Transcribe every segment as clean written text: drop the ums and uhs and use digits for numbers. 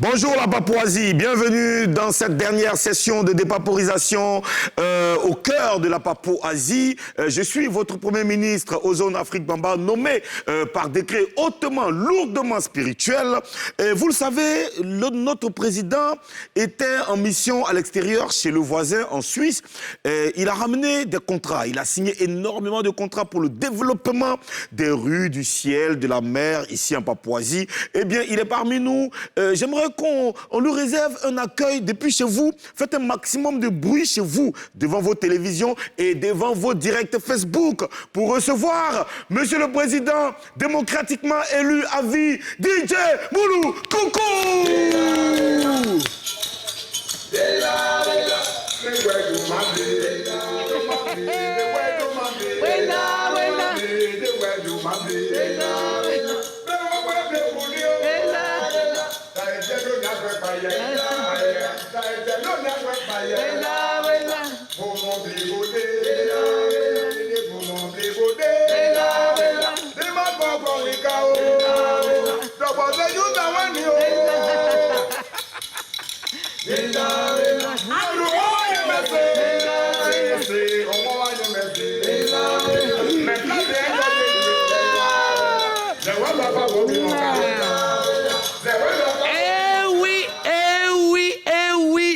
Bonjour la Papouasie, bienvenue dans cette dernière session de dépaporisation au cœur de la Papouasie. Je suis votre Premier ministre Ozone Afrique Bamba, nommé par décret hautement, lourdement spirituel. Et vous le savez, notre président était en mission à l'extérieur chez le voisin en Suisse. Et il a ramené des contrats, il a signé énormément de contrats pour le développement des rues, du ciel, de la mer ici en Papouasie. Eh bien, il est parmi nous. J'aimerais qu'on lui réserve un accueil depuis chez vous. Faites un maximum de bruit chez vous, devant vos télévisions et devant vos directs Facebook pour recevoir Monsieur le Président démocratiquement élu à vie, DJ Moulou Coucou.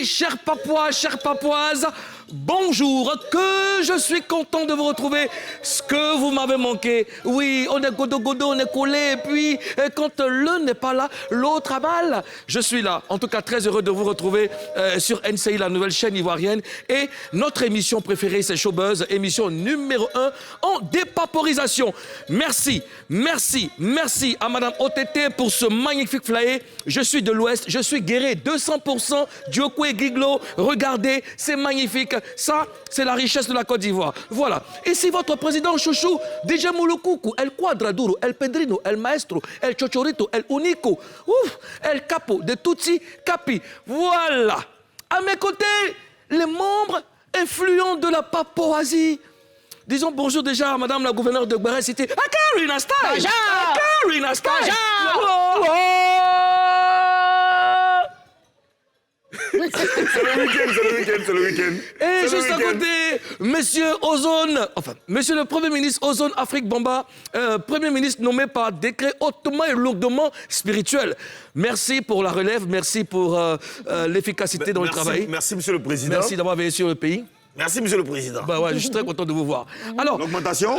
Chers Papouas, chères Papouaises, bonjour, que je suis content de vous retrouver, ce que vous m'avez manqué. Oui, on est godo, on est collé, et puis quand l'un n'est pas là, l'autre a mal. Je suis là, en tout cas très heureux de vous retrouver sur NCI, la nouvelle chaîne ivoirienne, et notre émission préférée, c'est Showbuzz, émission numéro 1 en dépaporisation. Merci à Madame OTT pour ce magnifique flyer. Je suis de l'Ouest, je suis guéri 200% Diokwe Giglo. Regardez, c'est magnifique. Ça, c'est la richesse de la Côte d'Ivoire. Voilà. Et si votre président chouchou, DJ Moulokoukou, El Quadraduro, El Pedrino, El Maestro, El Chochorito, El Unico, El Capo, de Tutsi Capi. Voilà. À mes côtés, les membres influents de la Papouasie. Disons bonjour déjà à Madame la gouverneure de Guéré Cité. Karina Style. Karina Style. C'est le week-end. Et juste à côté, Monsieur Ozone, Monsieur le Premier ministre Ozone Afrique Bamba, Premier ministre nommé par décret hautement et lourdement spirituel. Merci pour la relève, merci pour l'efficacité dans le travail. Merci, Monsieur le Président. Merci d'avoir veillé sur le pays. Merci, Monsieur le Président. Bah ouais, je suis très content de vous voir. Alors, l'augmentation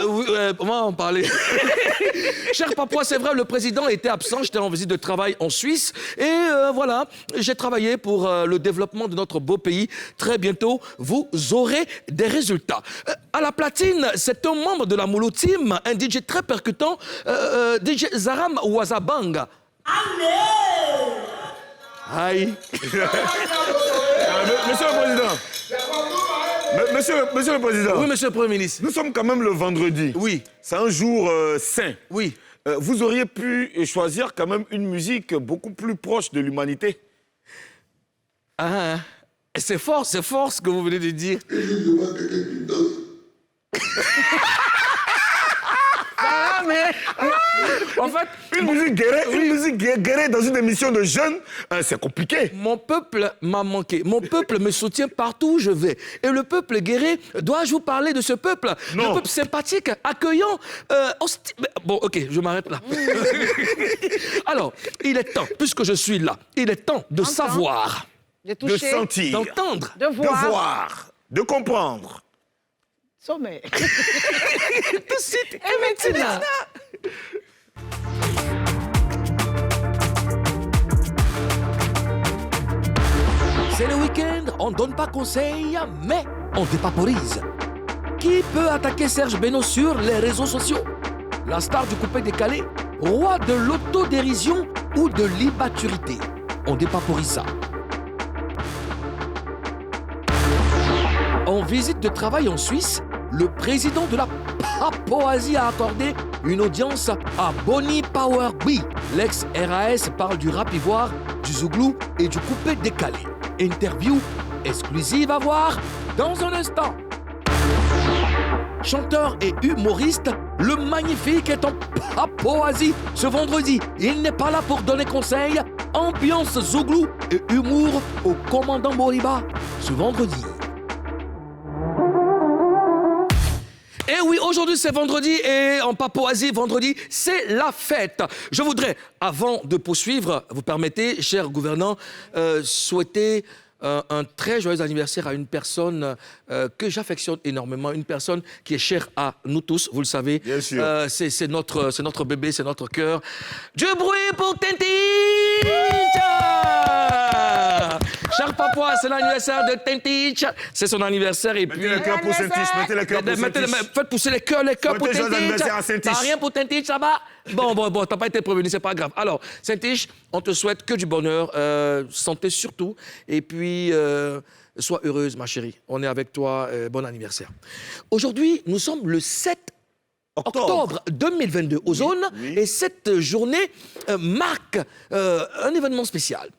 on va en parler. Cher Papouas, c'est vrai, le président était absent. J'étais en visite de travail en Suisse. Et voilà, j'ai travaillé pour le développement de notre beau pays. Très bientôt, vous aurez des résultats. À la platine, c'est un membre de la Moulou Team, un DJ très percutant, DJ Zaram Ouazabang. Aïe. Monsieur le Président. Monsieur le Président. Oui, Monsieur le Premier ministre. Nous sommes quand même le vendredi. Oui. C'est un jour saint. Oui. Vous auriez pu choisir quand même une musique beaucoup plus proche de l'humanité. Ah, c'est fort ce que vous venez de dire. En fait, une musique guérée dans une émission de jeunes, c'est compliqué. Mon peuple m'a manqué. Mon peuple me soutient partout où je vais. Et le peuple guéri, dois-je vous parler de ce peuple? Non. Le peuple sympathique, accueillant, Bon, ok, je m'arrête là. Alors, il est temps, puisque je suis là, il est temps de savoir, de sentir, d'entendre, de voir, de comprendre. Sommet. Tout de suite, et maintenant. C'est le week-end, on donne pas conseil, mais on dépaporise. Qui peut attaquer Serge Beno sur les réseaux sociaux? La star du coupé décalé, roi de l'autodérision ou de l'immaturité? On dépaporise ça. En visite de travail en Suisse, le président de la Papouasie a accordé une audience à Bonnie Power B. L'ex-RAS parle du rap ivoire, du zouglou et du coupé décalé. Interview exclusive à voir dans un instant. Chanteur et humoriste, le magnifique est en Papouasie ce vendredi. Il n'est pas là pour donner conseil, ambiance zouglou et humour au commandant Boriba ce vendredi. Et oui, aujourd'hui c'est vendredi et en Papouasie, vendredi, c'est la fête. Je voudrais, avant de poursuivre, vous permettez, cher gouvernant, souhaiter un très joyeux anniversaire à une personne que j'affectionne énormément, une personne qui est chère à nous tous, vous le savez. Bien sûr. C'est notre bébé, c'est notre cœur. Du bruit pour Tentich! Cher Papouas, c'est l'anniversaire de Tentich. C'est son anniversaire et puis... Mettez le cœur pour Saint-Tiche, mettez le cœur pour Saint-Tiche. Faites pousser les cœurs pour Tentich. T'as rien pour Tentich, ça va? Bon, t'as pas été prévenu, c'est pas grave. Alors, Saint-Tiche, on te souhaite que du bonheur, santé surtout, et puis sois heureuse, ma chérie. On est avec toi, bon anniversaire. Aujourd'hui, nous sommes le 7 octobre 2022 aux zones, et cette journée marque un événement spécial.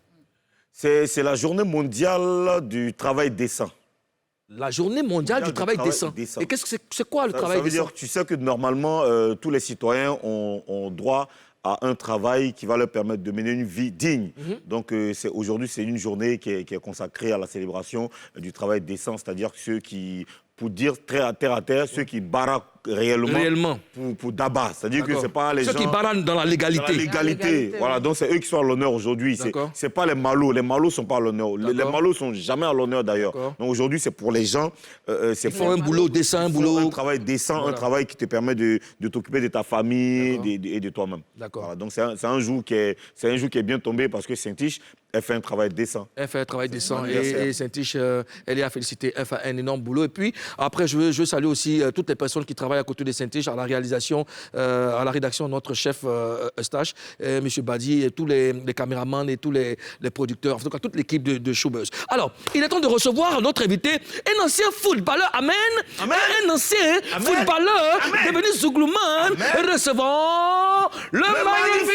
C'est la journée mondiale du travail décent. La journée mondiale du travail décent. Et qu'est-ce que c'est quoi le travail ça veut décent? dire, tu sais que normalement, tous les citoyens ont droit à un travail qui va leur permettre de mener une vie digne. Donc aujourd'hui, c'est une journée qui est consacrée à la célébration du travail décent, c'est-à-dire ceux qui, pour dire très à terre, ceux qui baraquent réellement. Pour d'abat. C'est-à-dire que c'est pas les gens... Ceux qui barrent dans la légalité. Dans la légalité. Voilà, donc c'est eux qui sont à l'honneur aujourd'hui. C'est pas les malauds. Les malauds sont pas à l'honneur. Les malauds sont jamais à l'honneur d'ailleurs. Donc aujourd'hui, c'est pour les gens. Ils font un boulot décent, un travail décent, un travail qui te permet de t'occuper de ta famille et de toi-même. D'accord. Voilà, donc c'est un jour qui est bien tombé parce que Saint-Tiche, elle fait un travail décent. Elle fait un travail décent et Saint-Tiche, elle est à féliciter. Elle fait un énorme boulot. Et puis, après, je veux saluer aussi toutes les personnes qui travaillent à côté de Saint-Tiche, à la réalisation, à la rédaction, notre chef Eustache, M. Badi, et tous les caméramans et tous les producteurs, en tout cas toute l'équipe de Showbuzz. Alors, il est temps de recevoir notre invité, un ancien footballeur, amen, un ancien footballeur devenu Zouglouman, et recevons le magnifique!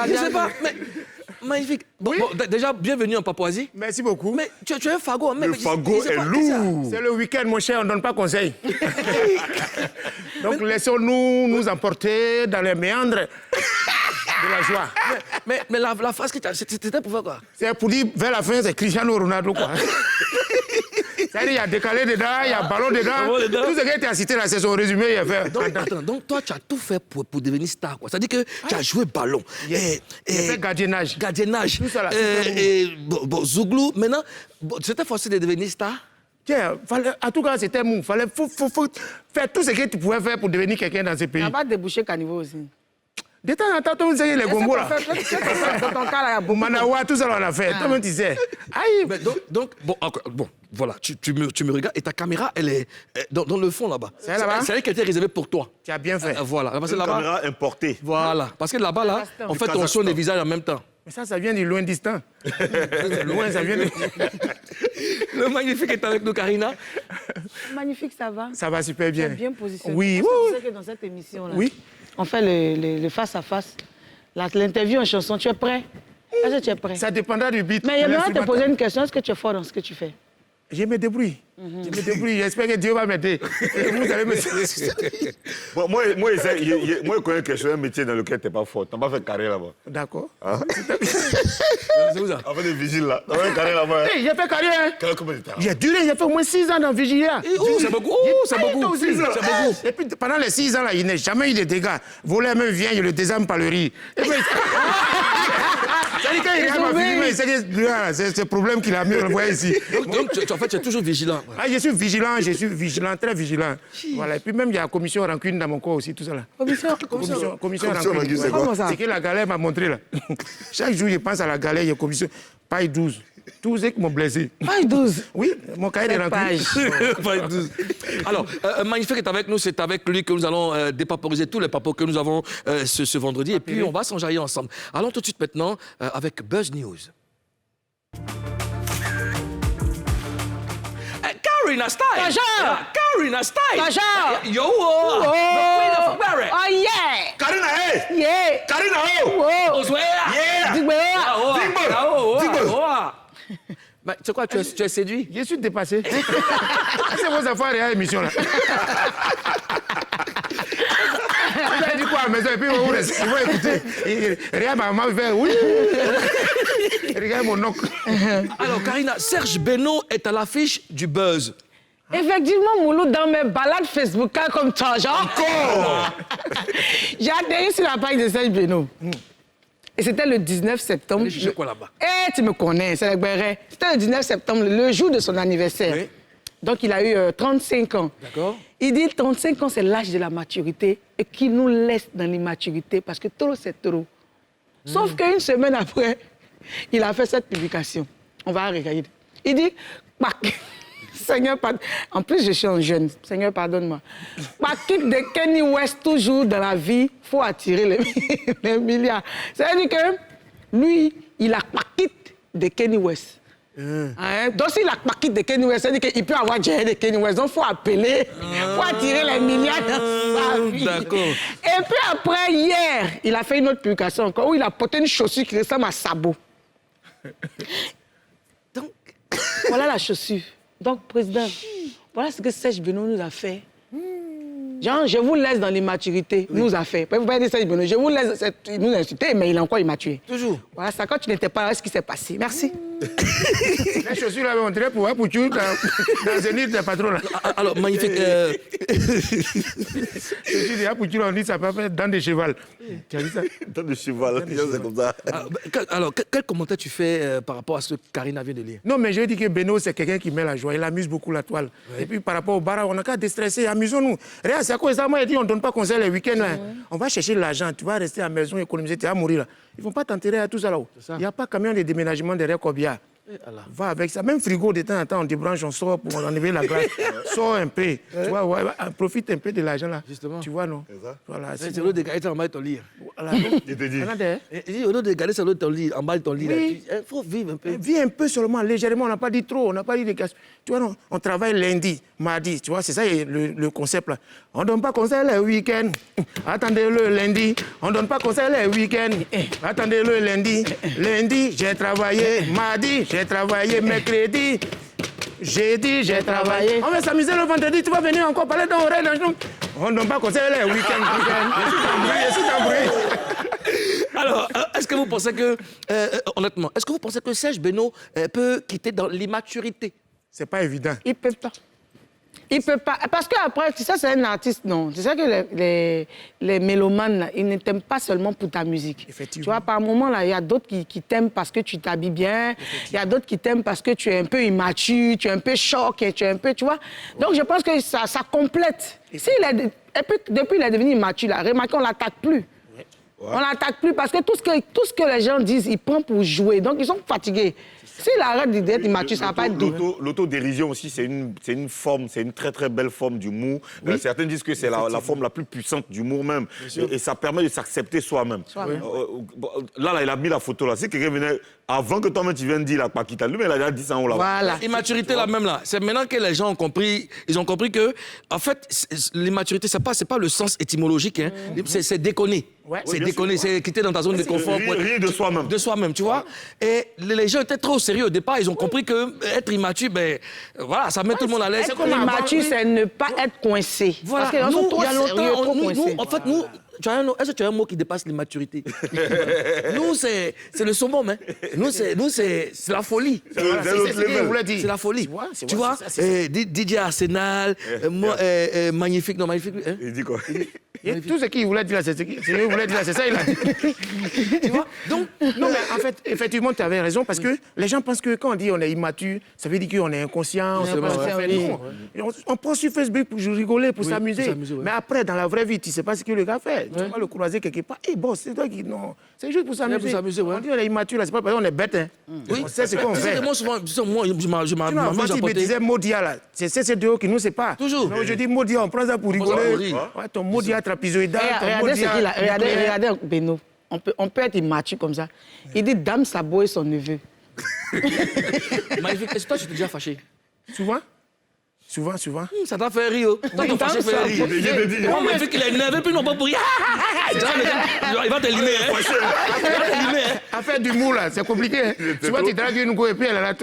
Je sais pas, mais magnifique. Bon, déjà, bienvenue en Papouasie. Merci beaucoup. Mais tu es un fagot. Le fagot est lourd. C'est le week-end, mon cher, on ne donne pas conseil. Donc laissons-nous nous emporter dans les méandres de la joie. Mais la phrase que tu as, c'était pour faire quoi? C'est pour dire, vers la fin, c'est Cristiano Ronaldo, quoi. C'est-à-dire, il y a décalé dedans, il y a ballon dedans. Tout ce qui a été cité là, c'est son résumé, il a fait. Donc toi, tu as tout fait pour devenir star, quoi. C'est-à-dire que tu as joué ballon. J'ai fait gardiennage. Gardiennage. Tout ça là. Zouglou. Maintenant, c'était forcé de devenir star? Tiens, en tout cas, c'était mou. Fallait faut faire tout ce que tu pouvais faire pour devenir quelqu'un dans ce pays. Ça va déboucher Caniveau aussi. De temps en temps, tout le monde sait les gombos là. Dans ton cas, là, il y a beaucoup. Manawa, tout ça, on a fait. Tout le monde disait. Aïe. Mais donc, bon, voilà, tu me regardes et ta caméra, elle est dans le fond là-bas. C'est là-bas? C'est elle qui a été réservée pour toi. Tu as bien fait. Voilà. Parce que Une là-bas, caméra importée. voilà. Parce que là-bas, là, on fait ton son des visages en même temps. Mais ça vient du loin distant. Loin, ça vient de... Le magnifique est avec nous, Karina. Magnifique, ça va. Ça va super bien. Bien positionné. Oui. Tu sais que dans cette émission-là, on fait le face-à-face. L'interview en chanson, tu es prêt? Est-ce que tu es prêt? Ça dépendra du beat. Mais j'aimerais te poser une question. Est-ce que tu es fort dans ce que tu fais? Je me débrouille. Je me débrouille. J'espère que Dieu va m'aider. Vous allez me... Bon, moi, je connais quelque chose, un métier dans lequel tu n'es pas fort. Tu n'as pas fait carrière là-bas. D'accord. C'est où ça? Avant de vigile là. Tu n'as pas fait carrière là-bas. Hey, j'ai fait carrière. Combien de temps? J'ai duré, j'ai fait au moins 6 ans dans Vigilia. C'est beaucoup. C'est beaucoup. C'est beaucoup. Et puis pendant les 6 ans là, il n'a jamais eu de dégâts. Voler même vient, je le désarme par le riz. Et puis... C'est-à-dire qu'il regarde ma vie, mais c'est le problème qu'il a mis, on le voit ici. Donc en fait, tu es toujours vigilant. Ah, je suis vigilant, très vigilant. Voilà. Et puis même, il y a la commission rancune dans mon corps aussi, tout ça là. Commission rancune. C'est quoi C'est que la galère m'a montré là. Chaque jour, je pense à la galère, il y a commission. Paille 12. 12 qui m'ont blessé. Paille 12. Oui, mon cahier de rancune. Paille 12. Alors, Magnifique est avec nous, c'est avec lui que nous allons dépaporiser tous les papos que nous avons ce vendredi. Et puis, on va s'enjailler ensemble. Allons tout de suite maintenant avec Buzz News. Karina Style! Bonjour! Karina Style! Bonjour! Yo! The Queen of Barrett! Oh yeah! Karina, hey! Yeah! Karina, oh! Oh! Oswea! Yeah! Mais tu sais quoi, tu es séduit? Je suis dépassé. C'est vos affaires et à l'émission là. J'ai dit quoi à la maison et puis ils vont écouter. Regarde ma maman, il fait oui. Regarde mon oncle. Alors, Karina, Serge Beno est à l'affiche du Buzz. Effectivement, Moulou, dans mes balades Facebook, comme toi, genre. Encore! J'ai atterri sur la page de Serge Beno. Et c'était le 19 septembre. Allez chercher quoi là-bas? Eh, tu me connais, c'est le béret. C'était le 19 septembre, le jour de son anniversaire. Oui. Donc, il a eu 35 ans. D'accord. Il dit 35 ans, c'est l'âge de la maturité et qu'il nous laisse dans l'immaturité parce que trop, c'est trop. Sauf qu'une semaine après, il a fait cette publication. On va regarder. Il dit, Seigneur, pardonne. En plus, je suis un jeune. Seigneur, pardonne-moi. Par quitte de Kenny West, toujours dans la vie, il faut attirer les milliards. C'est-à-dire que lui, il a pas quitte de Kenny West. Hein? Donc, s'il a pas quitte de Kenny West, c'est-à-dire qu'il peut avoir géré de Kenny West. Donc, il faut appeler, il faut attirer les milliards dans sa vie. D'accord. Et puis après, hier, il a fait une autre publication encore où il a porté une chaussure qui ressemble à sabot. Donc, voilà la chaussure. Donc, président, voilà ce que Serge Beno nous a fait. Genre, je vous laisse dans l'immaturité, nous a fait. Vous pouvez dire Serge Beno, je vous laisse nous insulter, mais il est encore immaturé. Toujours. Voilà, ça, quand tu n'étais pas là, ce qui s'est passé. Merci. Les chaussures là, on dirait pour tu dans Zénith, des patrons là. Alors, Magnifique. Je dis, on dit ça peut faire dents de cheval. Tu as dit ça? Dans le cheval, c'est comme ça. Alors, quel commentaire tu fais par rapport à ce que Karina vient de lire? Non, mais je dis que Beno, c'est quelqu'un qui met la joie. Il amuse beaucoup la toile. Ouais. Et puis, par rapport au bar, on n'a qu'à déstresser. Amusons-nous. Regarde, c'est à cause de ça. Moi, il dit, on ne donne pas conseil les week-ends. Là. On va chercher l'argent. Tu vas rester à la maison, économiser. Tu vas mourir là. Ils ne vont pas t'enterrer à tout ça là-haut. Il n'y a pas camion de déménagement derrière Kobia. Va avec ça. Même frigo, de temps en temps, on débranche, on sort pour enlever la glace. Sors un peu. Tu vois, ouais, profite un peu de l'argent là. Justement. Tu vois, non? Voilà. C'est l'autre de garder ça en bas de ton lit. Voilà. Il te dit. Il dit, au lieu de garder ça en bas de ton lit, oui. il faut vivre un peu. Vis un peu seulement, légèrement. On n'a pas dit trop, on n'a pas dit de casse. Tu vois, non? On travaille lundi, mardi. Tu vois, c'est ça le concept là. On ne donne pas conseil les week-ends. Attendez-le lundi. On ne donne pas conseil les week-ends. Attendez-le lundi. Lundi, j'ai travaillé. Mardi, j'ai travaillé. Mercredi, jeudi, j'ai travaillé. On va s'amuser le vendredi. Tu vas venir encore parler dans l'oreille. On ne donne pas conseil les week-ends. Je suis embrouillé. Alors, est-ce que vous pensez que, honnêtement, est-ce que vous pensez que Serge Beno peut quitter dans l'immaturité? C'est pas évident. Il peut pas. Il peut pas. Parce qu'après, ça, c'est un artiste, non. C'est ça que les mélomanes, là, ils ne t'aiment pas seulement pour ta musique. Effectivement. Tu vois, par moment, là, il y a d'autres qui t'aiment parce que tu t'habilles bien. Il y a d'autres qui t'aiment parce que tu es un peu immature, tu es un peu choc, tu es un peu, tu vois. Donc, je pense que ça complète. Et puis, depuis qu'il est devenu immature, là, remarquez, on ne l'attaque plus. Ouais. On ne l'attaque plus parce que tout ce que les gens disent, ils prennent pour jouer. Donc, ils sont fatigués. S'il arrête d'être immature, ça ne va pas être doux. L'autodérision aussi, c'est une forme, c'est une très très belle forme d'humour. Oui. Certains disent que c'est la forme la plus puissante d'humour même. Et ça permet de s'accepter soi-même. Là, il a mis la photo là. Si quelqu'un venait, avant que toi-même tu viennes dire la Paquita, lui, il a déjà dit ça en là. Voilà. L'immaturité là même là, c'est maintenant que les gens ont compris, ils ont compris que, en fait, l'immaturité, c'est pas le sens étymologique, hein. C'est déconner. Ouais, c'est déconner, c'est quitter dans ta zone de confort. Rire de soi-même. De soi-même, tu vois. Et les gens étaient trop sérieux au départ, ils ont compris que être immature, ben voilà, ça met tout le monde à l'aise. Être immature, c'est ne pas être coincé. Voilà. Parce que nous, trop il y a longtemps, coincés. En fait, nous, est-ce que tu as un mot qui dépasse l'immaturité? Nous, c'est le summum, hein. Nous, c'est la folie. C'est la folie. Tu vois, DJ Arsenal, Magnifique, non, Magnifique. Il dit quoi? Et tout ce qu'il voulait dire, c'est ce qu'il voulait dire, c'est ça, il a dit. Tu vois? Donc, Non, mais en fait, effectivement, tu avais raison, parce que les gens pensent que quand on dit on est immature, ça veut dire qu'on est inconscient. On prend sur Facebook pour rigoler, pour s'amuser. Mais après, dans la vraie vie, tu ne sais pas ce que le gars fait. Tu vas le croiser quelque part. Eh bon, c'est toi qui... Non, c'est juste pour s'amuser. On dit on est immature, là, c'est pas parce qu'on est bête. Hein. On sait ce qu'on fait. moi, souvent, moi, je Quand il me disait Modia, là, c'est ces deux qui nous séparent. Toujours. Non, je dis Modia, on prend ça pour rigoler. Ouais, ton Modia trapezoïdal, Regardez ce qu'il a. Regardez Beno. On peut être immature comme ça. Il dit Dame Sabo et son neveu. Magnifique. Est-ce que toi, tu t'es déjà fâché? Souvent. Ça t'a fait rire. Toi, ton fâché fait rire. Moi, mais vu qu'il est énervé, puis non pas pour rire. Il va t'éliminer. Affaire d'humour, là, c'est compliqué. Hein. Tu vois, tu dragues une go et puis elle est là.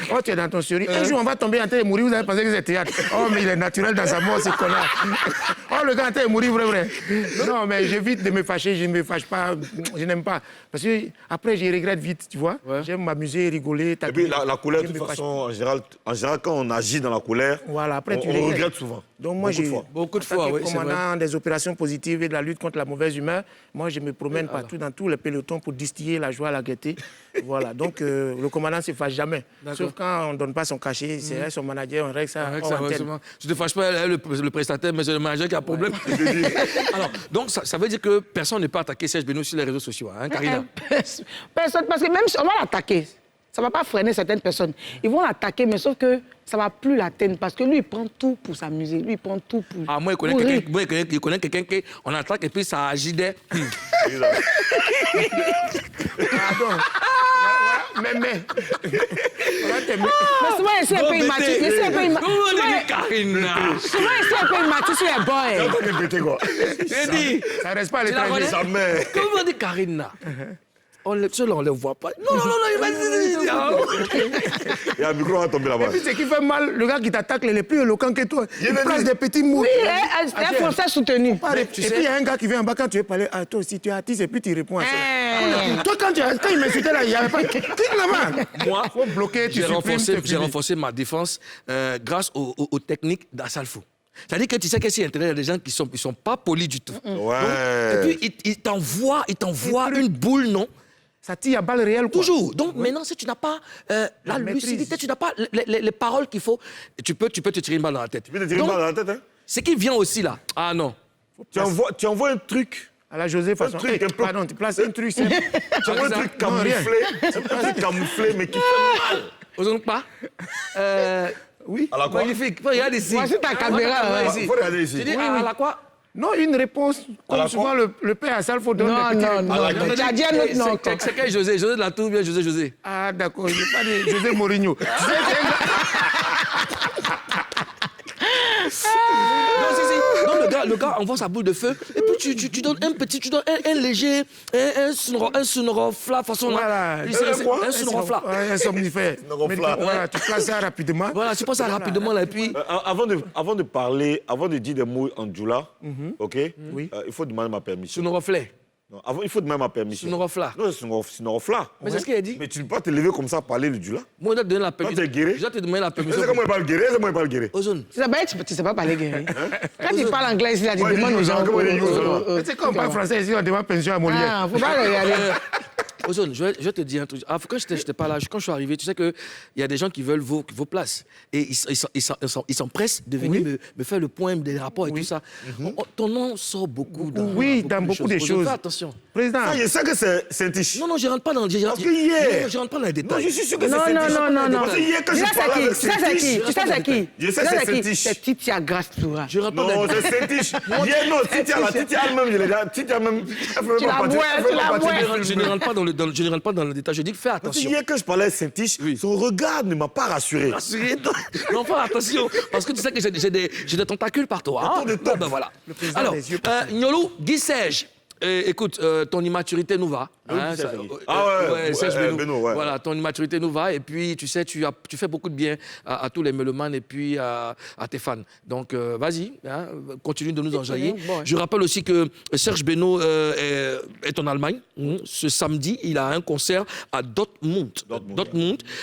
Oh, tu es dans ton survie. Un jour, on va tomber en train de mourir. Vous avez pensé que c'est théâtre. Oh, mais il est naturel dans sa mort, ce connard. Oh, le gars en train de mourir, vrai. Non, mais j'évite de me fâcher. Je ne me fâche pas. Je n'aime pas. Parce que après, je regrette vite, tu vois. J'aime m'amuser, rigoler. Et puis, la colère, de toute façon, en général, quand on agit dans la colère, voilà, après, on regrette souvent. Donc, moi, Beaucoup de fois, oui, c'est vrai. commandant des opérations positives et de la lutte contre la mauvaise humeur, moi, je me promène partout dans tous les pelotons pour distiller la joie, la gaieté. Voilà, donc le commandant ne se fâche jamais. Sauf quand on ne donne pas son cachet, c'est son manager, on règle ça en antenne. Tu ne te fâches pas, le prestataire, mais c'est le manager qui a un problème. Alors, donc, ça veut dire que personne ne peut attaquer Serge Beno sur les réseaux sociaux, hein, Karina? Personne, parce que même si on va l'attaquer, ça ne va pas freiner certaines personnes. Ils vont l'attaquer, mais sauf que ça ne va plus l'atteindre, parce que lui, il prend tout pour s'amuser. Lui, il prend tout pour... Ah, moi, il connaît quelqu'un qu'on attaque et puis ça agit des... Pardon. Mais. Souvent, il est un peu immature. Comment on dit Karina? Souvent, il est un peu immature sur les boys. Répétez quoi? J'ai dit... Ça reste pas à l'étranger. Sa mère. Comment on dit Karina? On ne le voit pas. Non, il va dire... Il y a un micro va tomber là-bas. Et puis, ce qui fait mal, le gars qui t'attaque, il est plus éloquent que toi. Il place des petits mots. Oui, c'est un français soutenu. Et puis, il y a un gars qui vient en bas quand tu veux parler. Ah, toi aussi, tu es artiste, et puis tu réponds à ça. Toi, quand il m'insultait là, il n'y avait pas. Clique là-bas. Moi, faut bloquer, tu j'ai renforcé ma défense grâce aux techniques d'Assalfo. C'est-à-dire que tu sais que sur Internet, il y a des gens qui sont pas polis du tout. Ouais. Donc, et puis, ils t'envoient une boule, non? Ça tire à balles réelles, quoi. Toujours. Donc, maintenant, si tu n'as pas la lucidité, tu n'as pas les paroles qu'il faut, tu peux te tirer une balle dans la tête. Tu peux te tirer une balle dans la tête, hein? Ce qui vient aussi, là, ah non. Tu envoies un truc. À la José, façon. truc un peu- Pardon, tu places un truc simple. Tu envoies un truc camouflé. C'est pas un truc camouflé, mais qui fait mal. Osons pas. Oui. À la quoi? Magnifique. Regarde ici. Voici ta caméra. Ici. Faut regarder ici. Tu dis, à la quoi? Non, une réponse, comme la souvent le père Assalfo donne Non, des petits non, réponses. non. Tu as dit un autre nom. C'est quel José? José de la Tour ou bien José? Ah, d'accord, je n'ai pas dit José Mourinho. Tu sais, Non, le gars envoie sa boule de feu et puis tu donnes un léger, un sonorofla façon là. voilà. Un sonorofla. Un somnifère. Sonorofla. Voilà, tu places ça rapidement. Voilà, tu passes ça rapidement là et puis... Avant de parler, avant de dire des mots en djoula, ok? Oui. Il faut demander ma permission. Sonoroflet. Non, il faut demander ma permission. Sonorofla. Non, c'est sonorofla. Mais c'est ce qu'il a dit. Mais tu ne peux pas te lever comme ça, parler le djoula. Moi, je dois te donner la permission. t'es guéri. Je dois te demander la permission. C'est comment il parle guéri, c'est comment il parle guéri. Ozone. Tu sais pas parler guéri. Quand tu parles anglais ici, là, tu Moi, demandes aux gens. Mais c'est comme pas français ici, on demande pension à Molière. Ah, faut pas regarder. Ozone, je vais te dire un truc. Ah, quand je n'étais pas là, quand je suis arrivé, tu sais qu'il y a des gens qui veulent vos places. Et ils s'empressent de venir me faire le point des rapports et tout ça. Ton nom sort beaucoup dans beaucoup de choses. Fais attention. Président. Ah, je sais que c'est un tiche. Non, je rentre pas dans le Parce que hier- je rentre pas dans les Non, détails. je suis sûr que c'est Non. Parce que hier, quand Tu je sais parlais avec c'est qui? Tu sais c'est qui? Je sais c'est Saint-Tiche. C'est Titia Grace Toura. Je rentre pas dans Non, les c'est Saint-Tiche. Hier, non, Titia elle-même, je l'ai dit. Titia même. Tu la bois, tu la bois. Je ne rentre pas dans le détail. Je dis fais Parce que attention. hier, quand je parlais à Saint-Tiche, son regard ne m'a pas rassuré. Rassuré. Non, fais attention. Parce que tu sais que j'ai des tentacules partout. Hein? Ben voilà. président Alors, des yeux Nyolou, Guy Serge. Écoute, ton immaturité nous va. Hein, Serge ça- Guy. Ah ouais, Serge ouais, Beno. Beno, ouais. Voilà, ton immaturité nous va. Et puis, tu sais, tu fais beaucoup de bien à tous les mélomanes et puis à tes fans. Donc, vas-y, hein, continue de nous enjailler. Bon, ouais. Je rappelle aussi que Serge Beno est en Allemagne. Ce samedi, il a un concert à Dortmund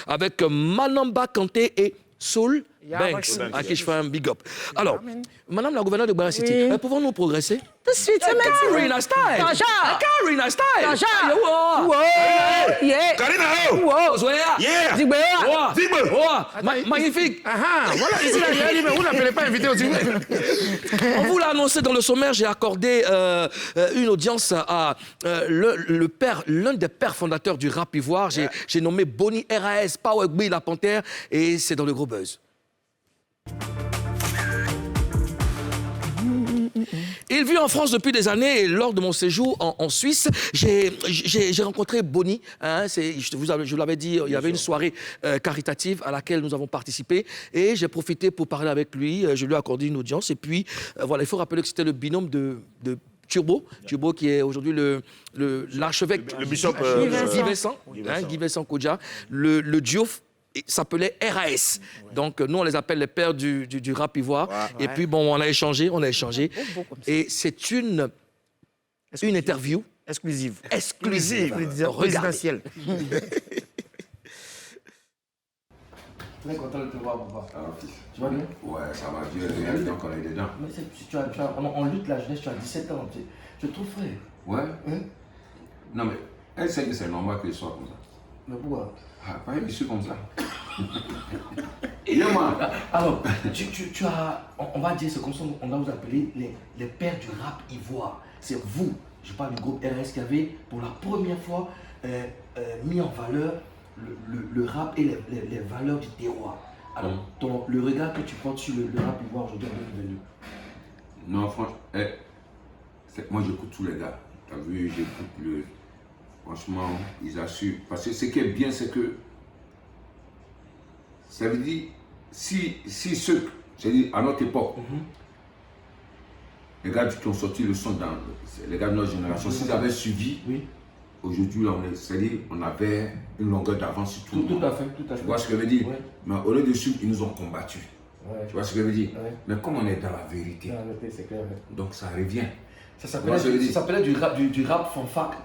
avec Manamba Kanté et Soul Banks, à qui je fais un big up. Alors, Madame la gouverneure de Banda City, Oui. pouvons-nous progresser? Tout de suite, c'est Karina style! Taja! Karina style! Taja! Wow! Wow! Yeah! Karina, oh! Wow! Zoya! Yeah! Zigbe! Wow! Zigbe! Wow! Magnifique! Ah, voilà, ici, là, il a dit, mais vous n'appelez pas invité aussi. On vous l'a annoncé dans le sommaire, j'ai accordé une audience à l'un des pères fondateurs du rap ivoire. J'ai nommé Bonny RAS, Power Gbi, La Panthère, et c'est dans le gros buzz. Il vit en France depuis des années et lors de mon séjour en Suisse, j'ai rencontré Bonny. Hein, je vous l'avais dit, il y avait une soirée caritative à laquelle nous avons participé et j'ai profité pour parler avec lui. Je lui ai accordé une audience et puis voilà, il faut rappeler que c'était le binôme de Turbo qui est aujourd'hui l'archevêque Le bishop Guy Vincent Kodja, le duo s'appelait RAS. Donc, nous, on les appelle les pères du rap ivoire. Et puis, bon, on a échangé. Et c'est une interview Exclusive. exclusive. Regardez. Présidentielle. Très content de te voir, papa. Ah, ok. Tu vas bien? Ouais, ça va, Dieu est réel, donc on est dedans. Mais on lutte la jeunesse, tu as 17 ans. Je trouve frère. Ouais? Hein? Non, mais elle sait que c'est normal que je sois comme ça. Mais pourquoi? Ah, pas je suis comme ça. Viens-moi. Alors, tu as, on va dire, c'est comme ça, on va vous appeler les pères du rap ivoire. C'est vous, je parle du groupe RS qui avait pour la première fois mis en valeur le rap et les valeurs du terroir. Alors, le regard que tu portes sur le rap ivoire aujourd'hui en 2022. Non, franchement, moi j'écoute tous les gars. T'as vu, j'écoute Franchement, ils assurent. Parce que ce qui est bien, c'est que ça veut dire, si ceux, c'est-à-dire à notre époque, les gars qui ont sorti le son les gars de notre génération, s'ils avaient suivi, aujourd'hui, c'est-à-dire on avait une longueur d'avance sur tout le monde. Tout à fait. Tu vois ce que je veux dire? Ouais. Mais au lieu de suivre, ils nous ont combattus. Ouais. Tu vois ce que je veux dire? Ouais. Mais comme on est dans la vérité, C'est clair. donc ça revient. Ça Moi, je veux dire. s'appelait du rap fanfare.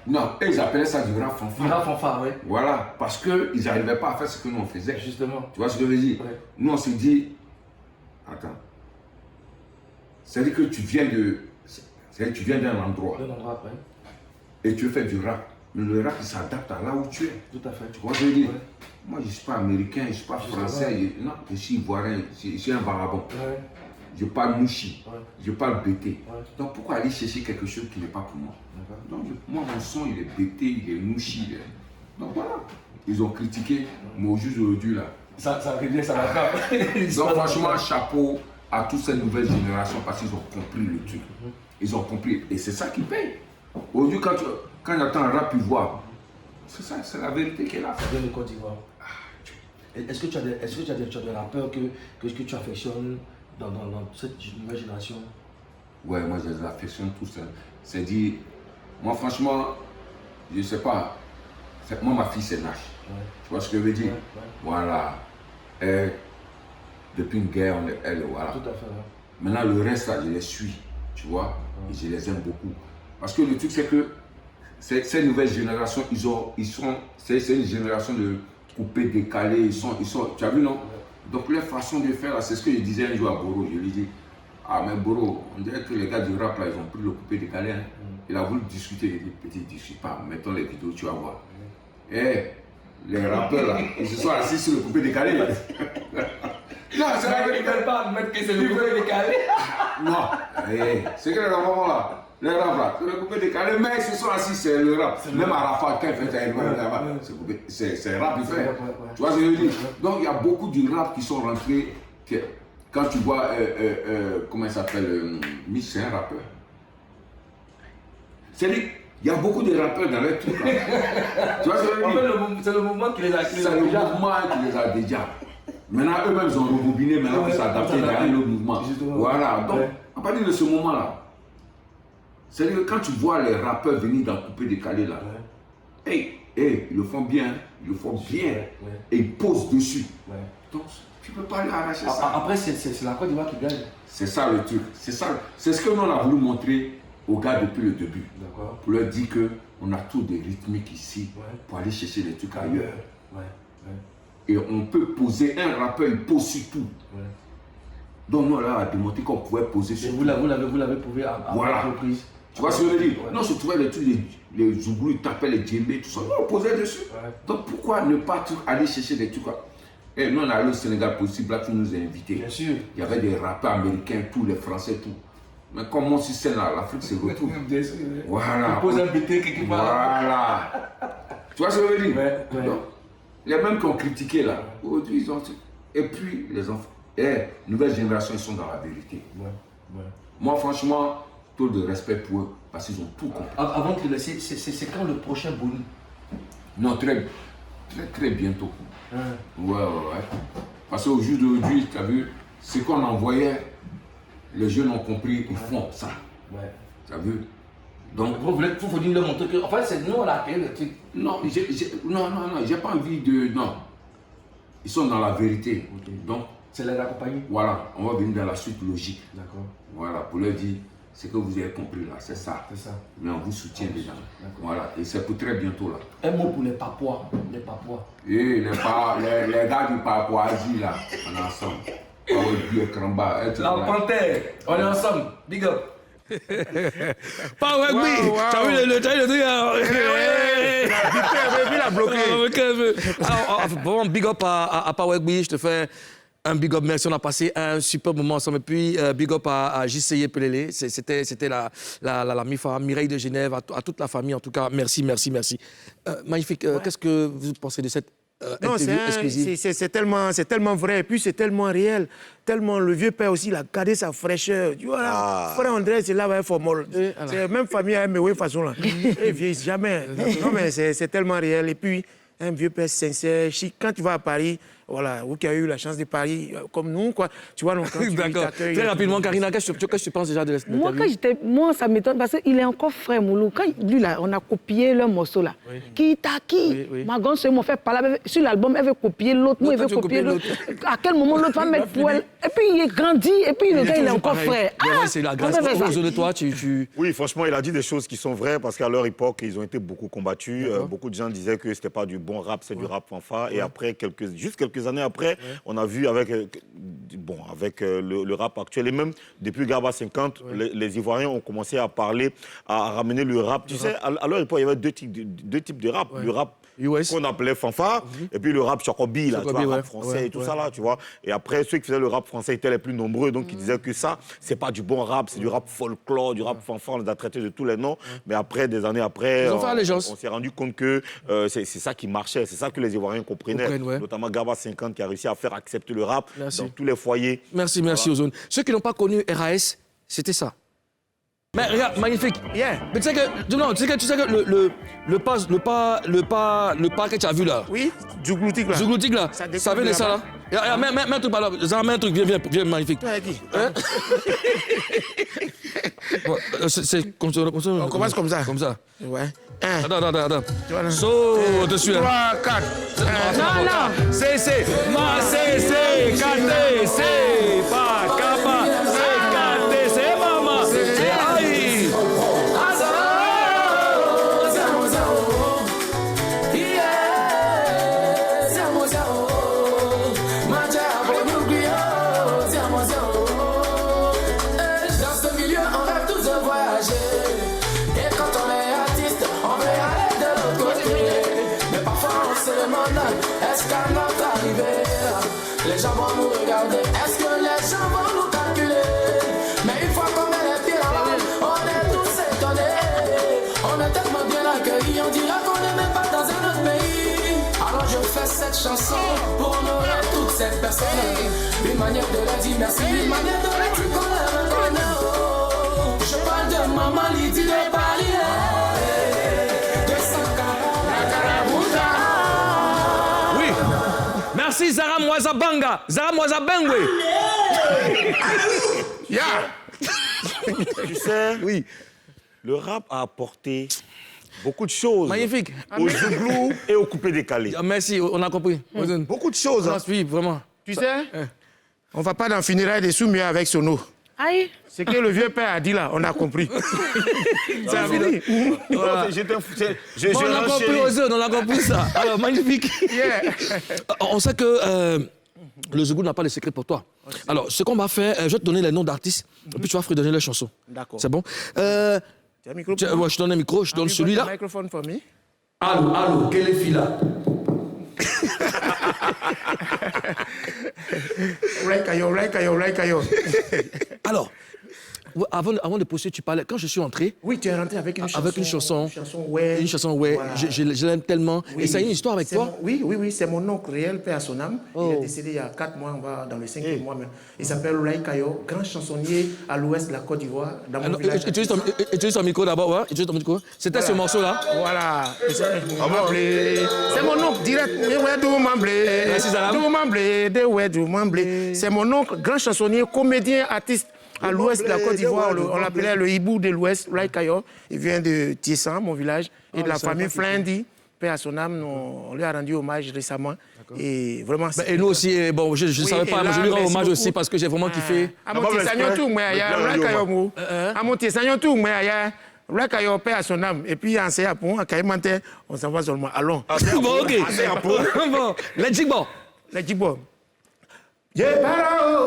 Non, ils appelaient ça du rap Du fanfare. rap fanfare, oui. Voilà, parce qu'ils n'arrivaient pas à faire ce que nous on faisait. Justement. Tu vois ce que je veux dire? Ouais. Nous on se dit, attends, c'est-à-dire que tu viens d'un endroit D'un endroit après. et tu fais du rap. Mais le rap il s'adapte à là où tu es. Tout à fait. Tu vois ce que je veux dire? Ouais. Moi je ne suis pas américain, je ne suis pas français, non, je suis ivoirien, je suis un vagabond. Ouais. Je parle mouchi, Ouais. je parle bété. Ouais. Donc pourquoi aller chercher quelque chose qui n'est pas pour moi? D'accord. Donc moi mon son il est bété, il est mouchi. Donc voilà. Ils ont critiqué, mais au juste aujourd'hui là. Ça revient, ça va pas. Donc franchement, chapeau à toute cette nouvelle génération parce qu'ils ont compris le truc. Ils ont compris. Et c'est ça qui paye. Aujourd'hui, quand il entend un rap ivoire, c'est ça, c'est la vérité qui est là. Ça vient de Côte d'Ivoire. Est-ce que tu as des rappeurs que tu affectionnes dans cette nouvelle génération? Ouais, moi je les affectionne tous. C'est dit, moi franchement, je sais pas. Moi ma fille c'est Nash. Ouais. Tu vois ce que je veux dire? Ouais. Voilà. Elle, depuis une guerre, elle, voilà. Tout à fait. Ouais. Maintenant, le reste, là, je les suis, tu vois, et je les aime beaucoup. Parce que le truc, c'est que ces nouvelles générations, c'est une génération de coupés, décalés, ils sont, tu as vu, non? Donc, leur façon de faire, c'est ce que je disais un jour à Boro, je lui dis, ah, mais Boro, on dirait que les gars du rap, là, ils ont pris le coupé décalé. Hein. Il a voulu discuter, il dit, petit, discute pas, mettons les vidéos, tu vas voir. Eh, les rappeurs, là, ils se sont assis sur le coupé décalé, là. Non, c'est la vérité. Ils veulent pas admettre que c'est le coupé décalé. Non, c'est que les rappeurs là, les rap là, c'est le coupé décalé, mais ils se sont assis, c'est le rap. Même Arafat, quand il fait ça, c'est rap, il fait. Tu vois ce que je veux dire? Donc il y a beaucoup de rap qui sont rentrés. Quand tu vois, comment il s'appelle, Mich, c'est un rappeur. C'est-à-dire, il y a beaucoup de rappeurs dans les trucs. Tu vois ce que je veux dire? En fait, c'est le mouvement qui les a créés. C'est le mouvement qui les a déjà. Maintenant, eux-mêmes, ils ont rebobiné, maintenant pour s'adapter à le mouvement. Justement. Voilà, donc, à partir de ce moment-là, c'est-à-dire que quand tu vois les rappeurs venir dans le coupé décalé là, ils le font bien, et ils posent dessus. Ouais. Donc, tu ne peux pas aller arracher ça. Après, c'est la Côte d'Ivoire qui gagne. C'est ça le truc, c'est ce que nous on a voulu montrer aux gars depuis le début. D'accord. Pour leur dire qu'on a tout des rythmiques ici, pour aller chercher les trucs ailleurs. Ouais. Et on peut poser, un rappeur, il pose sur tout. Ouais. Donc nous, là, on a démontré qu'on pouvait poser sur Et tout. vous l'avez prouvé à Voilà. reprise. Tu vois ce que je veux dire? Ouais. Non, je trouvais les trucs, les Zouglous, ils tapaient les djembés, tout ça. Non, on posait dessus. Ouais. Donc pourquoi ne pas aller chercher des trucs quoi? Et nous, on est allé au Sénégal possible, là, tu nous as invités. Bien sûr. Il y avait des rappeurs américains, tous les Français, tout. Mais comme mon système là, l'Afrique se retrouve. Bien sûr. Voilà. On pose un BT quelque part. Voilà. Tu vois ce que je veux dire? Ouais, ouais. Donc, les mêmes qui ont critiqué là, aujourd'hui, ils ont... Et puis, les enfants, nouvelle génération, ils sont dans la vérité. Ouais, ouais. Moi, franchement, tout de respect pour eux, parce qu'ils ont tout compris. Avant de te laisser, c'est quand le prochain Boni? Non, très bientôt. Hein. Ouais. Parce qu'au jour d'aujourd'hui, tu as vu, ce qu'on envoyait, les jeunes ont compris, ils font ça. Ouais. Tu as vu? Donc, Vous voulez leur montrer que. En fait, c'est nous, on a créé le truc. non, j'ai pas envie de... Non. Ils sont dans la vérité. Ok. Donc, C'est les accompagner. voilà, on va venir dans la suite logique. D'accord. Voilà, pour leur dire, ce que vous avez compris là, c'est ça. C'est ça. Mais on vous soutient déjà. D'accord. Voilà, et c'est pour très bientôt là. Un mot pour les Papouas. Les Papouas. Et les gars du Papouasie là, on est ensemble. Power Kramba, La Panthère, on est ensemble. Big up. Pas ouais, oui. Wow. Tu as vu le truc Il a bloqué. Alors, vraiment, big up à Power Rugby. Je te fais un big up. Merci, on a passé un super moment ensemble. Et puis, big up à JCI Pelele. C'était la MIFA, Mireille de Genève, à toute la famille. En tout cas, merci. Magnifique. Qu'est-ce que vous pensez de cette Non, interview exclusive? c'est tellement vrai, et puis c'est tellement réel, tellement le vieux père aussi, il a gardé sa fraîcheur. Tu vois là, frère André, c'est là, il faut mort. C'est la même famille, mais oui, façon là. Il vieillit jamais. Non, mais c'est tellement réel. Et puis, un vieux père sincère, chic. Quand tu vas à Paris, voilà, vous qui avez eu la chance de Paris, comme nous, quoi, tu vois, donc quand tu D'accord. t'accueilles- Très rapidement, Karina, qu'est-ce que tu penses déjà de l'interview? Moi, ça m'étonne parce qu'il est encore frère, Moulou. Quand lui, là, on a copié leur morceau, là. Qui t'a qui? Oui. Ma grande soeur m'a fait parler sur l'album, elle veut copier l'autre, moi, elle veut L'autre, tu veux copier copier l'autre. À quel moment l'autre va mettre pour elle? Et puis, il est grandi, et puis le gars, il est encore frère. C'est la grâce. comment on fait ça? Aux de toi, tu... Oui, franchement, il a dit des choses qui sont vraies parce qu'à leur époque, ils ont été beaucoup combattus. Beaucoup de gens disaient que c'était pas du bon rap, c'est du rap fanfare. Et après, juste quelques années après, on a vu avec le rap actuel et même depuis Garba 50, les Ivoiriens ont commencé à parler, à ramener le rap. Tu sais, à leur époque, il y avait deux types de rap. Le rap US. qu'on appelait fanfare et puis le rap chocobi, là, tu vois, Chocobi, rap ouais. français et tout ça là, tu vois. Et après, ceux qui faisaient le rap français étaient les plus nombreux, donc ils disaient que ça, c'est pas du bon rap, c'est du rap folklore, du rap fanfare, on les a traités de tous les noms. Mais après, des années après, Ils ont fait allégeance. on s'est rendu compte que c'est ça qui marchait, c'est ça que les Ivoiriens comprenaient. Comprennent, ouais. Notamment Garba 50 qui a réussi à faire accepter le rap Merci. dans tous les foyers. Merci, Ozone. Ceux qui n'ont pas connu RAS, c'était ça. Mais regarde, magnifique. Yeah. Mais tu sais que le pas que tu as vu là, Oui, Djougloutik là. Zougloutique là, Ça découle ça vient de de ça là. là-bas. Mets un truc par là, mets un truc, viens, magnifique. Toi, qui? Hein? C'est comme ça. On commence comme ça. Comme ça. Ouais. 1, Attends. tu vois là. Saut dessus. 3, 4. Non. C'est. Ma c'est. Kate, c'est. Pas kapa. C'est kate, c'est maman. C'est aïe. Dans ce milieu, on rêve tous de voyager. Et quand on est artiste, on veut aller de l'autre côté. Mais parfois on se demande, est-ce qu'à notre arrivée, les gens vont nous regarder? Est-ce que les gens vont nous calculer? Mais une fois qu'on met les pieds là-bas, on est tous étonnés. On est tellement bien accueillis, on dirait qu'on n'est même pas dans un autre pays. Alors je fais cette chanson pour honorer toutes ces personnes. Une manière de leur dire merci, une manière de leur dire qu'on les reconnaît. Oh, je parle de maman Lydie de Paris, de Sankara, la Karabouta. Oui. Merci Zara Mwaza Banga. Zara Mwaza Bengwe. Tu sais, Oui. le rap a apporté beaucoup de choses Magnifique. aux Zouglous et aux coupés décalés. Merci, on a compris. Beaucoup de choses. On hein. a suivi, vraiment. Tu sais, on va pas dans le funérail des Soumia avec Sono. Aïe. Ce que le vieux père a dit là, on a compris. C'est fini. Voilà. Je Bon, on a compris aux œufs, on a compris ça. Alors, magnifique. Yeah. On sait que le Zougou n'a pas de secret pour toi. Alors, ce qu'on va faire, je vais te donner les noms d'artistes, et puis tu vas fredonner les chansons. D'accord. C'est bon? Tu as un micro pour moi? Ouais, je te donne un micro, je te donne celui-là. Microphone for me. Allô, quelle est fille-là? Raikayo. Alors, avant de poursuivre, tu parlais. Quand je suis entré, Oui, tu es rentré avec une chanson. avec une chanson, ouais. une chanson, ouais, Voilà. je l'aime tellement. Oui, et ça a une histoire avec c'est toi? Oui, c'est mon oncle réel, père à son âme. Oh. Il est décédé il y a 4 mois, on va dans le 5e mois même. Il s'appelle Raikayo, grand chansonnier à l'ouest de la Côte d'Ivoire, dans mon village. Utilise ton micro d'abord, ouais. Utilise ton micro. C'était ce morceau-là. Voilà. C'est mon oncle direct. Merci, Salam. C'est mon oncle, grand chansonnier, comédien, artiste. À l'ouest de la Côte d'Ivoire, on l'appelait le hibou de l'ouest, Raikayo. Il vient de Tiessan, mon village, et de la famille Flindi. Père à son âme, on lui a rendu hommage récemment. Et vraiment, Et nous aussi, bon, je ne savais pas, mais je lui rends hommage aussi parce que j'ai vraiment kiffé. À mon Tiessan, tout, mais il y a Raikayo. À mon Tiessan, tout, mais il y a Raikayo, père à son âme. Et puis, en Séapon, à Caïmanté, on s'en va seulement. Allons. Bon, ok. Bon, let's go. Les Djibo.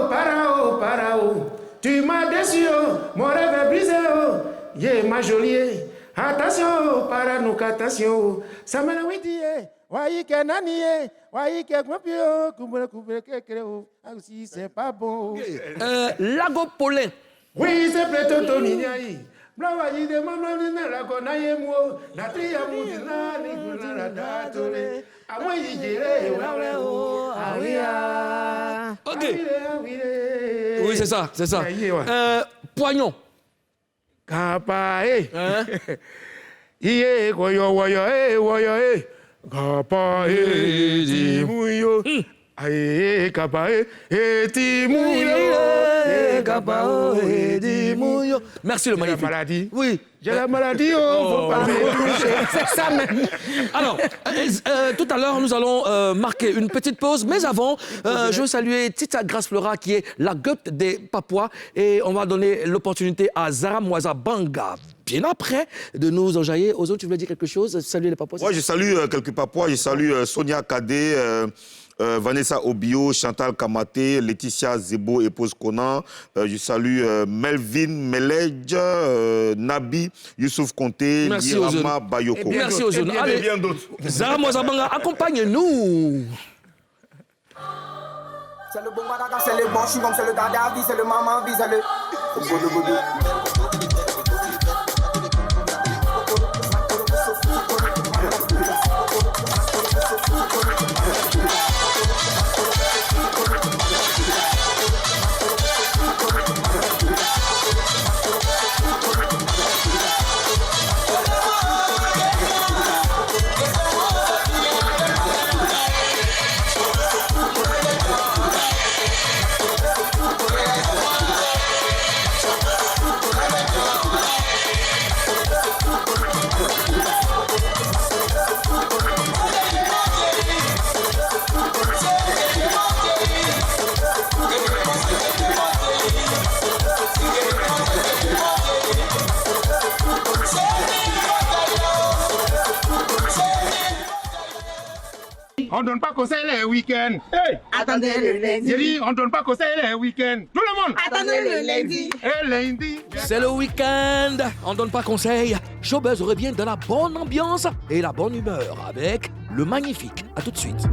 Parao. Tu m'as déçu, mon rêve est brisé, ma jolie. Attention, attention. Ça m'a dit, aussi, c'est pas bon. Lago Paulin. Oui, c'est plutôt ton ignaï. Blawaï de maman, la conaye mo, la tria moudina, la datole. Ah, moi, il dirait, Ok. Oui, c'est ça. Poignon. Kapa, Hein? Iye, woyo, Kapa, timuyo. Aye, Kapa, timuyo. Merci le J'ai la magnifique. maladie. Oui. J'ai la maladie, faut pas me toucher. C'est ça même. Alors, tout à l'heure, nous allons marquer une petite pause. Mais avant, je veux saluer Tita Grace Flora, qui est la gueule des Papouas. Et on va donner l'opportunité à Zara Mwaza Banga, bien après, de nous enjailler. Ozo, tu voulais dire quelque chose? Saluer les Papouas? Ouais, je salue quelques Papouas. Je salue Sonia Kadé, Vanessa Obio, Chantal Kamaté, Laetitia Zebo, épouse Conan. Je salue Melvin Meledj, Nabi, Youssouf Conté, Merci, Lirama Ozone. Bayoko. Merci Ozone. Et Allez, bien d'autres. Zara Mwaza Banga, accompagne-nous. C'est le bon baraga, c'est le bon chigom, c'est le dada vie, c'est le maman vie, c'est le bodo bodo. On donne pas conseil les week-ends. Hey! Attendez le lundi. J'ai dit, on donne pas conseil les week-ends. Tout le monde. Attendez le lundi. Et lundi. C'est le week-end, on donne pas conseil. Showbuzz revient dans la bonne ambiance et la bonne humeur avec le magnifique. À tout de suite.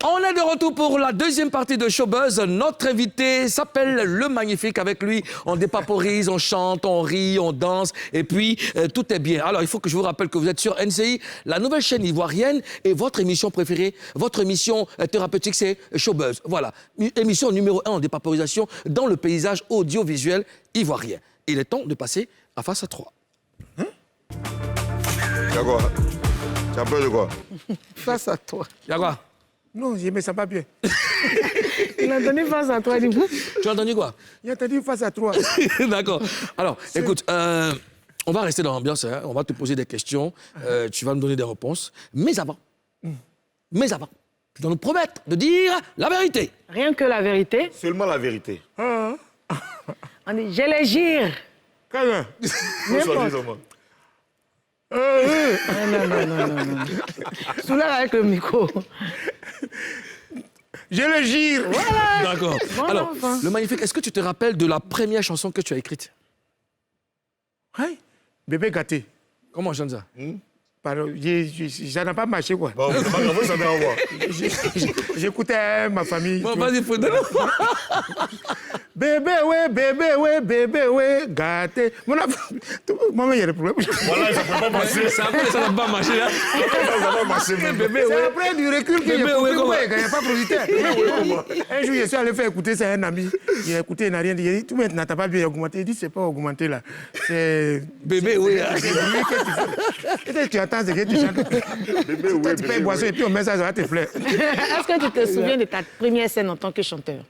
On est de retour pour la deuxième partie de Showbuzz. Notre invité s'appelle Le Magnifique. Avec lui, on dépaporise, on chante, on rit, on danse. Et puis, tout est bien. Alors, il faut que je vous rappelle que vous êtes sur NCI, la nouvelle chaîne ivoirienne. Et votre émission préférée, votre émission thérapeutique, c'est Showbuzz. Voilà. Émission numéro 1 en dépaporisation dans le paysage audiovisuel ivoirien. Il est temps de passer à Face à 3. Y'a quoi? Tu as peur de quoi? Face à toi. Y'a quoi? Non, je me sens pas bien. Il a donné face à toi, dis-moi. Tu as entendu quoi? Il a dit face à toi. D'accord. Alors, écoute, on va rester dans l'ambiance, hein. On va te poser des questions, tu vas me donner des réponses. Mais avant, Tu dois nous promettre de dire la vérité. Rien que la vérité. Seulement la vérité. On dit, je les gire. Quand Soi-disant. Non. Soulève avec le micro. Je le gire. Voilà. D'accord. Bon, Alors, enfin. le magnifique, est-ce que tu te rappelles de la première chanson que tu as écrite? Ouais. Bébé gâté. Comment je donne ça? Pardon, ça n'a pas marché, quoi. Bon, c'est pas grave, ça va voir. J'écoutais ma famille. Bon, tu vois. vas-y, faut donner. Bébé, ouais, gâté. Moi, il y a des problèmes. Voilà, ça peut pas passer. Ça n'a pas marché, là. Ça va passer. Bébé, C'est ouais. après du recul que j'ai Bébé, ouais, compris comment? qu'il n'y a pas producteur. Un jour, je suis allé faire écouter ça à un ami. Il a écouté, il n'a rien dit. Il a dit, tout maintenant, t'as pas bien augmenté. Il dit, c'est pas augmenté, là. C'est... Bébé, oui. C'est bruit que tu fais. Et tu attends, c'est que tu chantes. Bébé, Toi, oui, tu bébé, payes boisson oui. et puis on met ça va te plaire. Est-ce que tu te souviens de ta première scène en tant que chanteur?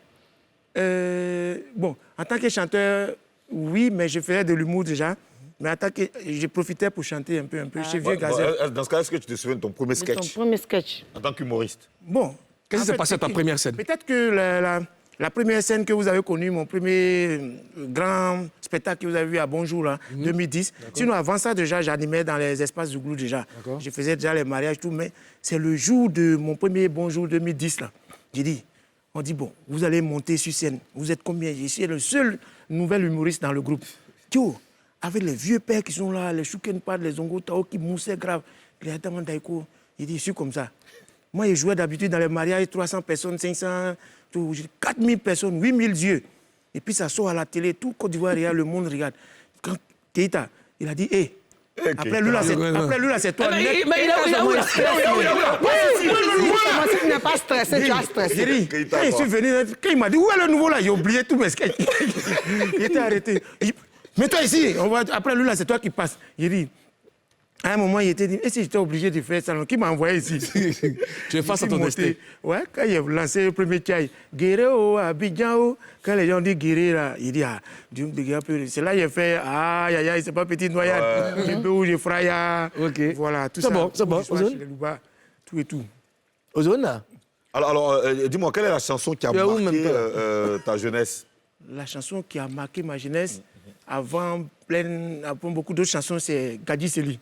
Bon, en tant que chanteur, oui, mais je faisais de l'humour déjà. Mais en tant que... Je profitais pour chanter un peu. Chez Vieux Gazelle. Dans ce cas, est-ce que tu te souviens de ton premier De ton sketch premier sketch. en tant qu'humoriste? Bon. Qu'est-ce qui s'est en fait, passé à ta première scène? Peut-être que la première scène que vous avez connue, mon premier grand spectacle que vous avez vu à Bonjour, là, 2010. Sinon, avant ça, déjà, j'animais dans les espaces Zouglou déjà. Je faisais déjà les mariages, tout. Mais c'est le jour de mon premier Bonjour 2010, là. J'ai dit, on dit, bon, vous allez monter sur scène. Vous êtes combien? Je suis le seul nouvel humoriste dans le groupe. Tio, avec les vieux pères qui sont là, les Choukenpad, les Zongo Tao qui moussaient grave, les Ataman Daiko. Il dit, je suis comme ça. Moi, je jouais d'habitude dans les mariages, 300 personnes, 500, 4000 personnes, 8000 yeux. Et puis ça sort à la télé, tout Côte d'Ivoire regarde, le monde regarde. Quand Keïta, il a dit, hé, après lui, là, c'est toi. Mais il a où là? Si tu n'es pas stressé, tu as stressé. J'ai dit, quand je suis venu, quand il m'a dit, où est le nouveau là? J'ai oublié tout mes sketchs. Il était arrêté. Mets-toi ici. Après lui, là, c'est toi qui passes. J'ai dit, à un moment, il était dit, et si j'étais obligé de faire ça, qui m'a envoyé ici? Tu es face à ton destin. Ouais, quand il a lancé le premier tchaï, Guéréo, Abidjan, quand les gens disent Guéré, là, il dit, ah, Dieu me un peu. C'est là qu'il a fait, ah, c'est pas petite noyade. J'ai peu où j'ai fraya. Ok. Voilà, tout ça. C'est bon, Ozone. Tout et tout. Ozone, là? Alors, dis-moi, quelle est la chanson qui a Tu es où, marqué même ta jeunesse? La chanson qui a marqué ma jeunesse, avant beaucoup d'autres chansons, c'est Gadji Seli.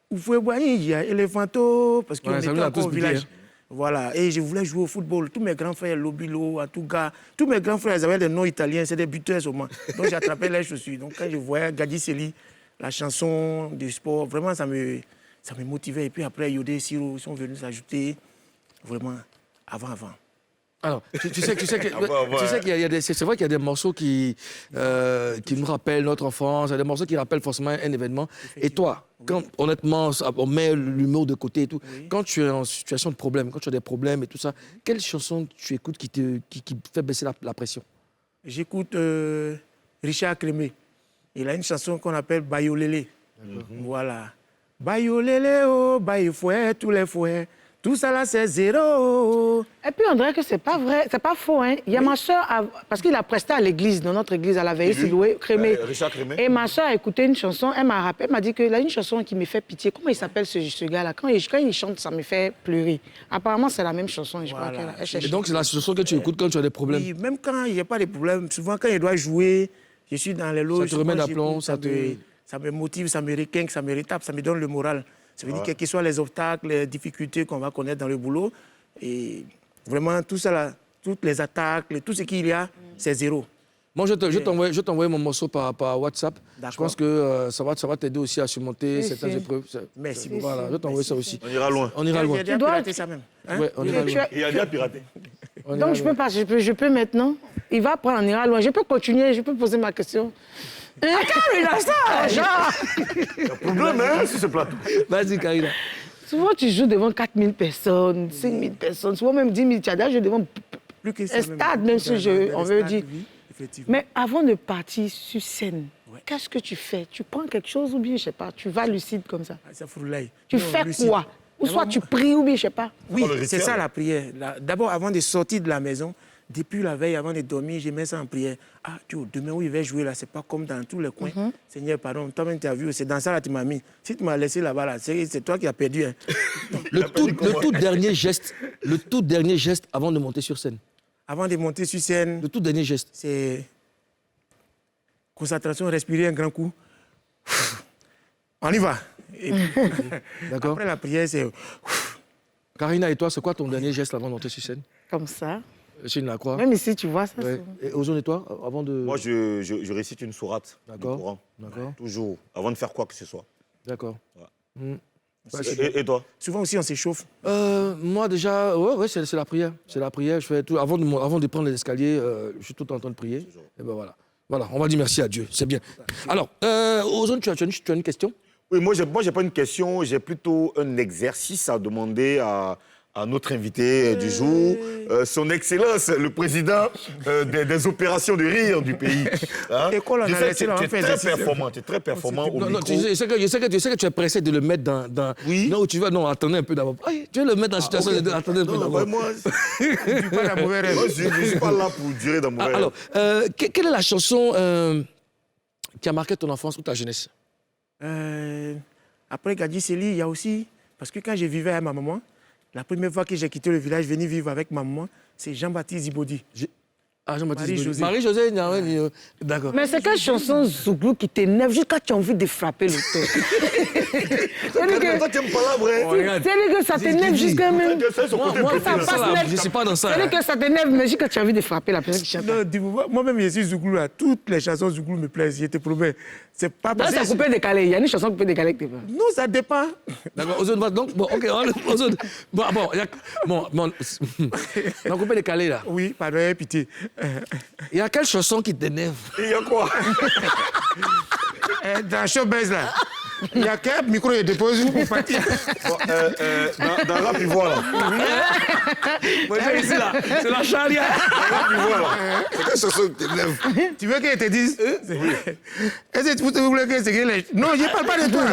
Vous pouvez voir, il y a Éléphanto, parce qu'on était encore au village. Voilà, et je voulais jouer au football. Tous mes grands frères, Lobilo, Atuga, tous mes grands frères, ils avaient des noms italiens, c'est des buteurs seulement. Donc j'attrapais les chaussures. Donc quand je voyais Gadji Seli, la chanson du sport, vraiment ça me motivait. Et puis après, Yodé et Siro, ils sont venus s'ajouter, vraiment, avant. Alors, tu sais qu'il y a des, c'est vrai qu'il y a des morceaux qui nous rappellent notre enfance, il y a des morceaux qui rappellent forcément un événement. Et toi, quand, honnêtement, on met l'humour de côté et tout, quand tu es en situation de problème, quand tu as des problèmes et tout ça, quelle chanson tu écoutes qui fait baisser la pression? J'écoute Richard Clémé. Il a une chanson qu'on appelle Bayolélé. Voilà. Bayolélé, oh, Baye fouet, tous les fouets. Tout ça là, c'est zéro. Et puis on dirait que c'est pas vrai, c'est pas faux. Hein. Il y a ma soeur, parce qu'il a presté à l'église, dans notre église, à la veille, Siloué, Crémé. Richard Crémé. Et ma soeur a écouté une chanson, elle m'a rappelé, elle m'a dit qu'il a une chanson qui me fait pitié. Comment il s'appelle ce gars-là? Quand il chante, ça me fait pleurer. Apparemment, c'est la même chanson. Et je crois qu'elle cherche. Et donc, c'est la chanson que tu écoutes quand tu as des problèmes? Oui, même quand il n'y a pas de problème, souvent quand il doit jouer, je suis dans les loges. Ça te remet d'aplomb, ça me motive, ça me requinque, ça me retape, ça me donne le moral. Ça veut dire quels que soient les obstacles, les difficultés qu'on va connaître dans le boulot. Et vraiment, tout ça là, toutes les attaques, tout ce qu'il y a, c'est zéro. Moi, je vais t'envoyer mon morceau par WhatsApp. D'accord. Je pense que ça va t'aider aussi à surmonter certaines épreuves. Merci beaucoup. Voilà, je vais t'envoyer ça aussi. On ira loin. On ira loin. J'ai déjà piraté ça même. Hein? Ouais, on ira loin. Il a déjà piraté. Donc je peux pas, je peux maintenant. Il va prendre, on ira loin. Je peux continuer, je peux poser ma question. Karina, ça, genre. Problème, hein, sur ce plateau. Vas-y, Karina. Souvent, tu joues devant 4000 personnes, 5000 personnes, souvent même 10 000. Tu as déjà joué devant Plus que ça, un stade, même si on veut dire. Oui, effectivement. Mais avant de partir sur scène, qu'est-ce que tu fais? Tu prends quelque chose ou bien, je sais pas, tu vas lucide comme ça? Ça fourlaille. Tu Non, fais lucide. quoi? Ou soit tu pries ou bien, je sais pas. Oui, le rituel. c'est ça la prière. D'abord, avant de sortir de la maison, depuis la veille, avant de dormir, je mets ça en prière. Ah, tu vois, demain où il va jouer là, c'est pas comme dans tous les coins. Seigneur, pardon, toi-même tu as vu, c'est dans ça là tu m'as mis. Si tu m'as laissé là-bas, là, c'est toi qui as perdu. Hein. Le tout dernier geste Le tout dernier geste avant de monter sur scène. Avant de monter sur scène, Le tout dernier geste. c'est concentration, respirer un grand coup. On y va. Et D'accord. après la prière, c'est... Karina, et toi, c'est quoi ton dernier geste avant de monter sur scène? Comme ça. Chine la croix. Même ici, tu vois ça. Ouais. Et Ozone et toi, avant de... Moi, je récite une sourate du D'accord. Coran. D'accord. Toujours, avant de faire quoi que ce soit. D'accord. Ouais. Ouais, Et toi? Souvent aussi, on s'échauffe. Moi déjà, ouais, c'est la prière. C'est la prière. Je fais tout avant de prendre l'escalier, je suis tout le temps en train de prier. Et ben voilà. Voilà, on va dire merci à Dieu. C'est bien. Alors, Ozone, tu as une question? Oui, moi, j'ai pas une question, j'ai plutôt un exercice à demander à notre invité du jour, son Excellence, le président des opérations de rire du pays. Hein? Et quoi, là, Tu on a sais, laissé, là, on tu es fait très exercice. performant, tu es très performant au Non, micro. je sais que tu es pressé de le mettre dans... Oui. Non, tu vas... Non, attendez un peu d'abord. Tu veux le mettre dans la situation... ok. Attendez un peu Non, d'abord. moi, Pas la mauvaise rêve. moi, je ne suis pas là pour durer dans mon rêve. Alors, quelle est la chanson qui a marqué ton enfance ou ta jeunesse? Après Gadji Seli, il y a aussi... Parce que quand je vivais avec ma maman, la première fois que j'ai quitté le village, venu vivre avec ma maman, c'est Jean-Baptiste Zibodi. Ah, Jean-Baptiste Marie-Josée. Marie-Josée, d'accord. Mais c'est quelle chanson Zouglou qui t'énerve jusqu'à tu as envie de frapper l'auteur? C'est-à-dire Toi, tu n'aimes pas la vraie. que ça t'énerve jusqu'à même... C'est son côté Moi, petit, là. passe net. je ne suis pas dans ça. C'est-à-dire que ça t'énerve, mais jusqu'à tu as envie de frapper la personne qui chante. Non, moi-même, je suis Zouglou, là. Toutes les chansons Zouglou me plaisent, je te promets. C'est pas Dans parce ça que... coupé décalé, il y a une chanson coupée décalée que tu veux. Non, ça dépend. D'accord, Ozone va donc... Bon, ok, Ozone... Bon, on a coupé les calés, là. Oui, pardon, pitié. Il y a quelle chanson qui t'énerve? Et il y a quoi? Dans Showbiz, là, il y a quel micro je dépose pour partir. Dans Rap Ivoire, là. Moi, j'ai ici, là. C'est la charia. Rap Ivoire, là. C'est quelle chanson qui t'énerve? Tu veux que je te dise Est-ce que vous voulez que c'est que les... Non, je ne parle pas de toi.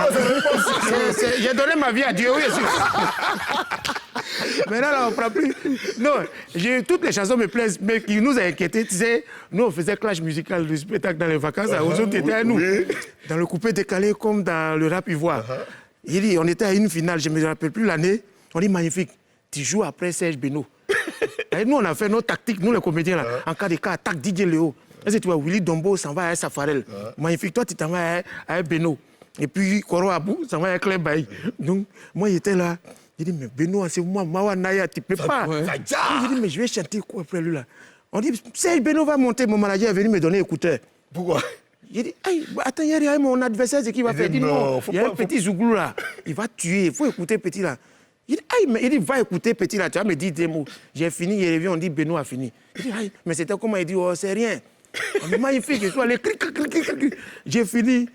J'ai donné ma vie à Dieu, oui, Maintenant, là, on ne prend plus. Non, toutes les chansons me plaisent, mais qui nous a inquiétés, tu sais, nous, on faisait clash musical du spectacle dans les vacances, aux autres, tu étais à nous. Dans le coupé décalé, comme dans le Rap Ivoire. Il dit, on était à une finale, je ne me rappelle plus l'année, on dit magnifique, tu joues après Serge Beno. Et nous, on a fait nos tactiques, nous, les comédiens, là, en cas de cas, attaque DJ Léo. Est-ce que tu vois, Willy Dombo s'en va à Safarel. Magnifique, toi, tu t'en vas à Beno. Et puis, Koro Abou s'en va à Claire Baye. Donc, moi, j'étais là. J'ai dit, mais Beno, c'est moi, Mawa Naya, tu peux pas. J'ai dit, mais je vais chanter quoi après lui, là? On dit, Serge Beno va monter, mon manager est venu me donner écouteur. Pourquoi? J'ai dit, attends, il y a mon adversaire, c'est qui va faire? Il dit, non, il y a un petit Zouglou là, il va tuer, il faut écouter petit là. Il dit, mais il dit, va écouter petit là, tu vas me dire des mots. J'ai fini, il revient, on dit, Beno a fini. Il dit, mais c'était comment? Il dit, oh, c'est rien. On est magnifique, je suis allé clic. J'ai fini,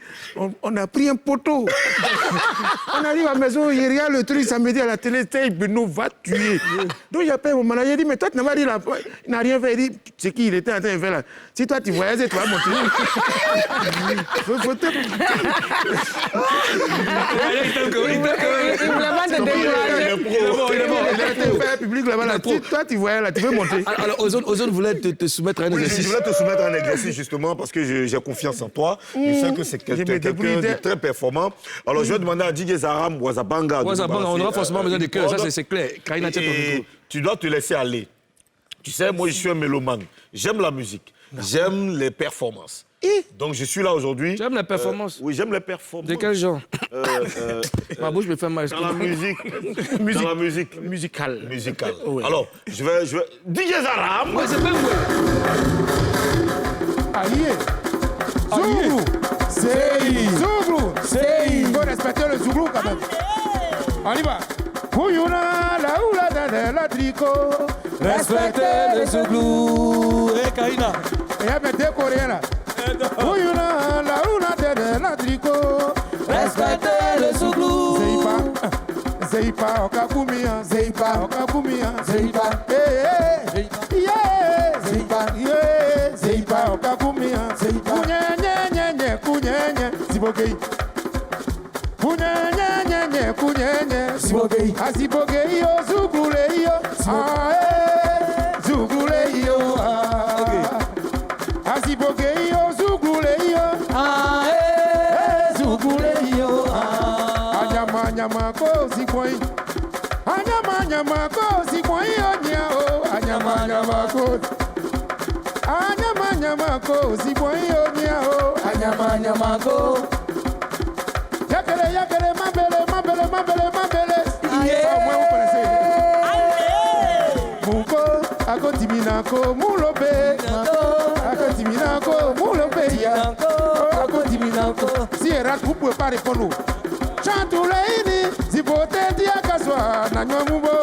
on a pris un poteau. On arrive à la maison, il regarde le truc, samedi à la télé, Beno va tuer. Donc j'appelle mon manager, il dit, mais toi tu n'as pas dit là, il n'a rien fait. Il dit, c'est qui il était en train de faire là? Si toi tu voyais, tu vas monter. Il voulait pas te décourager. Il était fait public là-bas, là. Si toi tu voyais là, tu veux monter. Alors, Ozone voulait te soumettre à un Oui, exercice. je voulais te soumettre un exercice justement parce que j'ai confiance en toi. Je sais que c'est quelqu'un de très performant. Alors je vais demander à DJ Zaram Wazabanga. Wazabanga, on aura forcément besoin de cœur, ça c'est clair. Karina, tiens ton micro. Tu dois te laisser aller. Tu sais, moi je suis un mélomane. J'aime la musique. J'aime les performances. Donc je suis là aujourd'hui. Tu aimes les performances? Oui, j'aime les performances. De quel genre? Ma bouche me fait mal. Dans la musique. Dans la musique. Musicale. Oui. Alors, je vais... DJ Zaram. Ouais, c'est pas vrai. Aïe. Zouglou. Zouglou. Il faut respecter le Zouglou quand même. On y va. Kouyouna, la oula, la tricot. Respectez le Zouglou. Et Karina. Et il y a mes deux Coréens là. Kouyouna, la oula, la tricot. Respectez le Zouglou. Zeipa, Okakumia, Zeipa, Okakumia, Zeipa, Zeipa, Okakumia, Zeipa, kunyenye, Zibogei, kunyenye, Zibogei, Azibogei, yo, Zouglou, yo, Zouglou, yo, Azibogei, yo, Zouglou, yo, Zouglou, yo, Anyama, ko, Zikoi, Anyama, nyamako, si moi onya o, anyama nyamako. Anyama nyamako, si moi onya o, anyama nyamako. Yakele yakele mabele mabele mabele mabele. Ah, moi vous connaissez. Muko, ako timinako, mulobe. Ako timinako, mulobe ya. Ako timinako. Si erat, vous pouvez pas répondre. Chantoulaini, zipote diakaswa, nanywa mubo.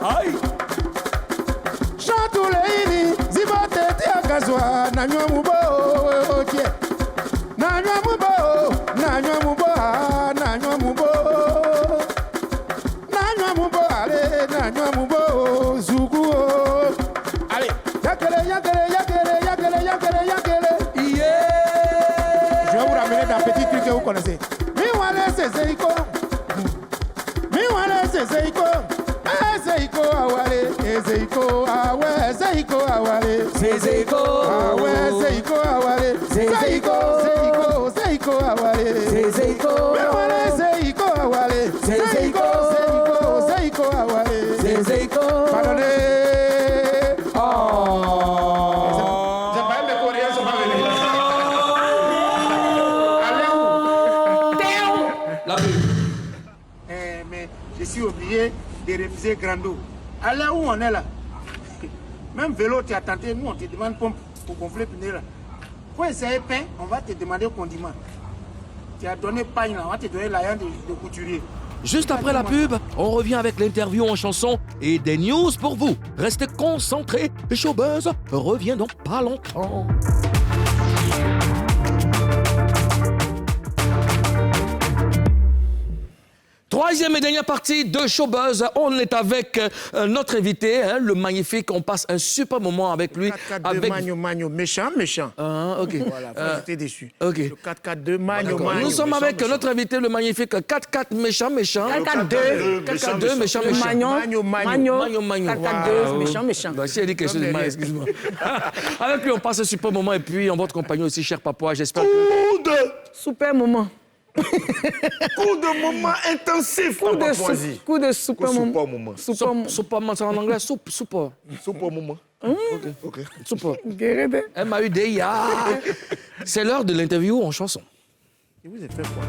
Aïe. Chantoulaini, zipote diakaswa, nanywa mubo. Nanywa mubo, nanywa mubo, nanywa mubo. Nanywa mubo, allez, nanywa mubo, zugu. Allez, yakele, yakele, yakele, yakele, yakele, yakele. Yeah. Je vais vous ramener dans un petit truc que vous connaissez. Seiko, miwale seiko, seiko awale, seiko awe, seiko awale, seiko awe, seiko awale, seiko, seiko, seiko awale, seiko, miwale seiko awale, seiko, seiko, seiko awale, seiko. Pardonnez. Oh. J'ai pas aimé coréen, ça m'a venu. Mais je suis obligé de refuser Grando. À là où on est là, même vélo, tu as tenté, nous on te demande pompe pour gonfler pneu là. Pour essayer pain, on va te demander condiment. Tu as donné pain là, on va te donner l'ayant de couturier. Juste après la pub, on revient avec l'interview en chanson et des news pour vous. Restez concentrés, Showbuzz revient dans pas longtemps. Troisième et dernière partie de Showbuzz, on est avec notre invité, hein, le magnifique. On passe un super moment avec lui. 4-4-2 avec... Magno, méchant, méchant. Ah, ok. Voilà, j'étais déçu. Ok. Le 4-4-2 Magno. Nous sommes méchant, avec méchant. notre invité, le magnifique 4-4 méchant, méchant. 4-4-2. 4-4-2 méchant, méchant. Magno. 4-4-2, méchant, méchant. Bah, si elle dit quelque chose de mal, excuse-moi. Avec lui, on passe un super moment et puis en votre compagnie aussi, cher Papa, j'espère que... Super moment. Coup de moment intensif en Papouasie. Coup de super moment. Super moment, c'est en anglais, super. Super moment. Ok. Super. M-A-U-D-I-A. C'est l'heure de l'interview en chanson. Et vous avez fait quoi?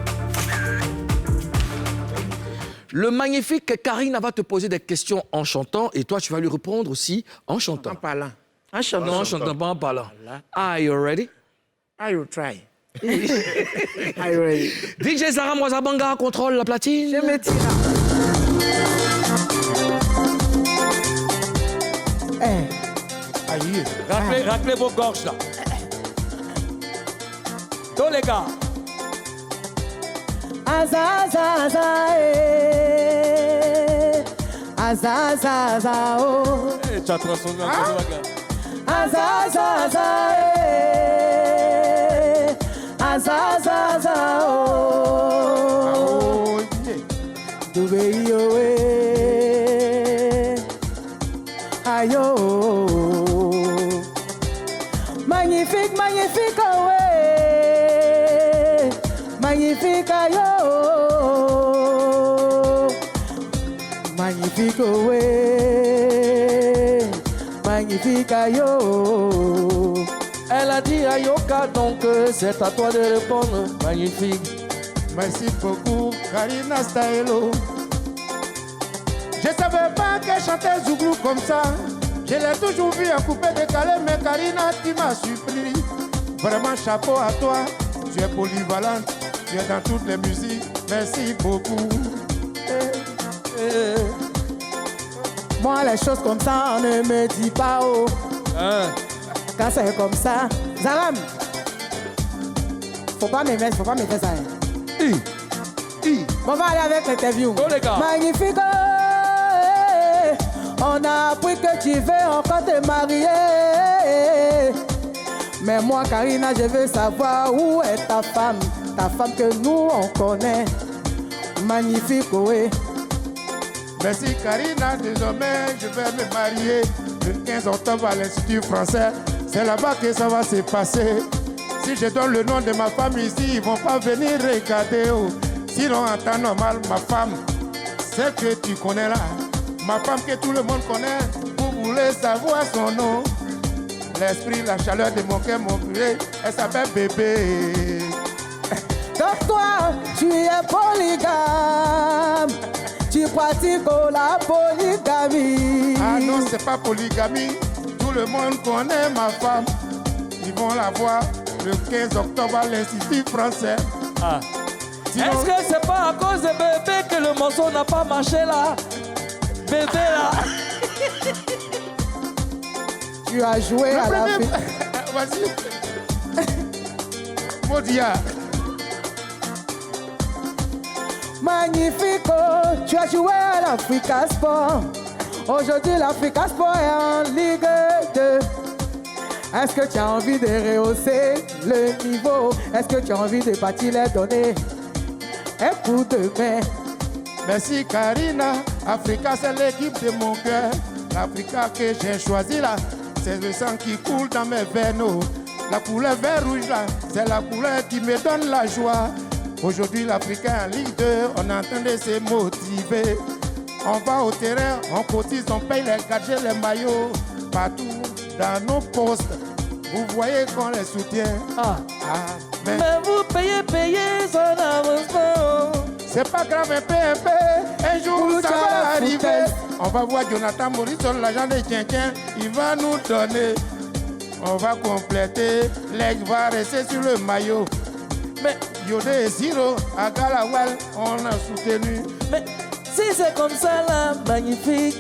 Le magnifique Karine va te poser des questions en chantant et toi, tu vas lui répondre aussi en chantant. En parlant. En chantant. Non, en chantant, pas en parlant. Are you ready? I will try. I ready. DJ Zara Mwazabanga contrôle la platine. Je me tire. Aïe. Raclez vos gorges là. Tous les gars. Azazaza, azazaza, oh. Tu as transformé en quoi? Azazaza, azazaza, oh. Dubeyo, ayo. Magnifique, magnifique, oh. Magnifique, ayo. Magnifique, oh. Magnifique, ayo. Elle a dit Ayoka, donc c'est à toi de répondre. Magnifique. Merci beaucoup, Karina Staelo. Je savais pas qu'elle chantait Zouglou comme ça. Je l'ai toujours vu en coupé décalé, mais Karina, tu m'as surpris. Vraiment, chapeau à toi. Tu es polyvalente, tu es dans toutes les musiques. Merci beaucoup. Moi, les choses comme ça, on ne me dit pas, oh. Quand c'est comme ça, Zaram, faut pas me mettre, faut pas me faire ça. Hein. On va aller avec l'interview. Oh, les gars. Magnifique, on a appris que tu veux encore te marier. Mais moi, Karina, je veux savoir où est ta femme que nous, on connaît. Magnifique, oui. Merci Karina, désormais je vais me marier le 15 octobre à l'Institut français. C'est là-bas que ça va se passer. Si je donne le nom de ma femme ici, ils vont pas venir regarder. Oh. Sinon, en temps normal, ma femme, celle que tu connais là, ma femme que tout le monde connaît, vous voulez savoir son nom. L'esprit, la chaleur de mon cœur, mon purée, elle s'appelle bébé. Donc toi, tu es polygame. Tu pratiques la polygamie. Ah non, c'est pas polygamie. Tout le monde connaît ma femme. Ils vont la voir le 15 octobre à l'Institut français. Ah. Sinon- Est-ce que c'est pas à cause de bébé que le morceau n'a pas marché là? Bébé là. Tu as joué à la premier- fête. Vas-y. Modia. Magnifique, oh, tu as joué à l'Africa Sport. Aujourd'hui, l'Africa Sport est en Ligue 2. Est-ce que tu as envie de rehausser le niveau? Est-ce que tu as envie de partir les donner un coup de main? Merci Karina. Africa, c'est l'équipe de mon cœur. L'Africa que j'ai choisi là, c'est le sang qui coule dans mes veines. Oh. La couleur vert rouge là, c'est la couleur qui me donne la joie. Aujourd'hui, l'Africain en Ligue 2, on est en train de se motiver. On va au terrain, on cotise, on paye les gadgets, les maillots. Partout dans nos postes, vous voyez qu'on les soutient. Mais vous payez, ça n'avance pas. C'est pas grave, un peu. Un jour, ça va arriver. On va voir Jonathan Morrison, l'agent de Tien, il va nous donner. On va compléter, l'aigle va rester sur le maillot. Mais Yodé et Siro, à Galawal, on a soutenu. Mais si c'est comme ça là, magnifique,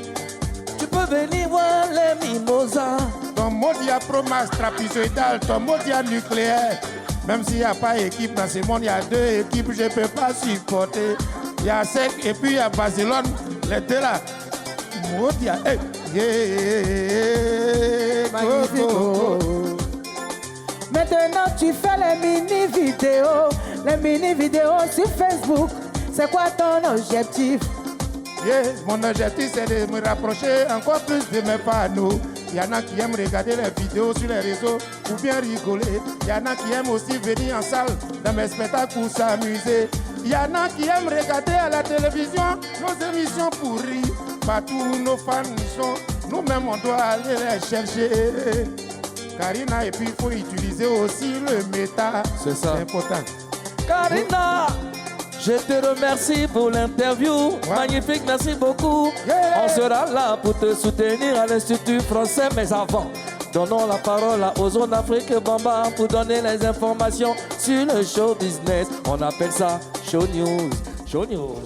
tu peux venir voir les mimosas. Ton Modia Promax trapezoïdal, ton Modia nucléaire. Même s'il n'y a pas d'équipe dans ce monde, il y a deux équipes, je ne peux pas supporter. Il y a Sec et puis il y a Barcelone, les deux là. Modia, hey, yeah, Magnifique, oh. Maintenant tu fais les mini-vidéos. Les mini-vidéos sur Facebook. C'est quoi ton objectif? Yes, mon objectif c'est de me rapprocher encore plus de mes fans. Il y en a qui aiment regarder les vidéos sur les réseaux ou bien rigoler. Il y en a qui aiment aussi venir en salle dans mes spectacles pour s'amuser. Il y en a qui aiment regarder à la télévision nos émissions pourries. Partout où nos fans sont, nous-mêmes on doit aller les chercher. Karina, et puis il faut utiliser aussi le méta. C'est ça. C'est important. Karina, je te remercie pour l'interview. Magnifique, merci beaucoup. Yeah. On sera là pour te soutenir à l'Institut français. Mais avant, donnons la parole à Ozone Afrique Bamba pour donner les informations sur le show business. On appelle ça Show News. Show News.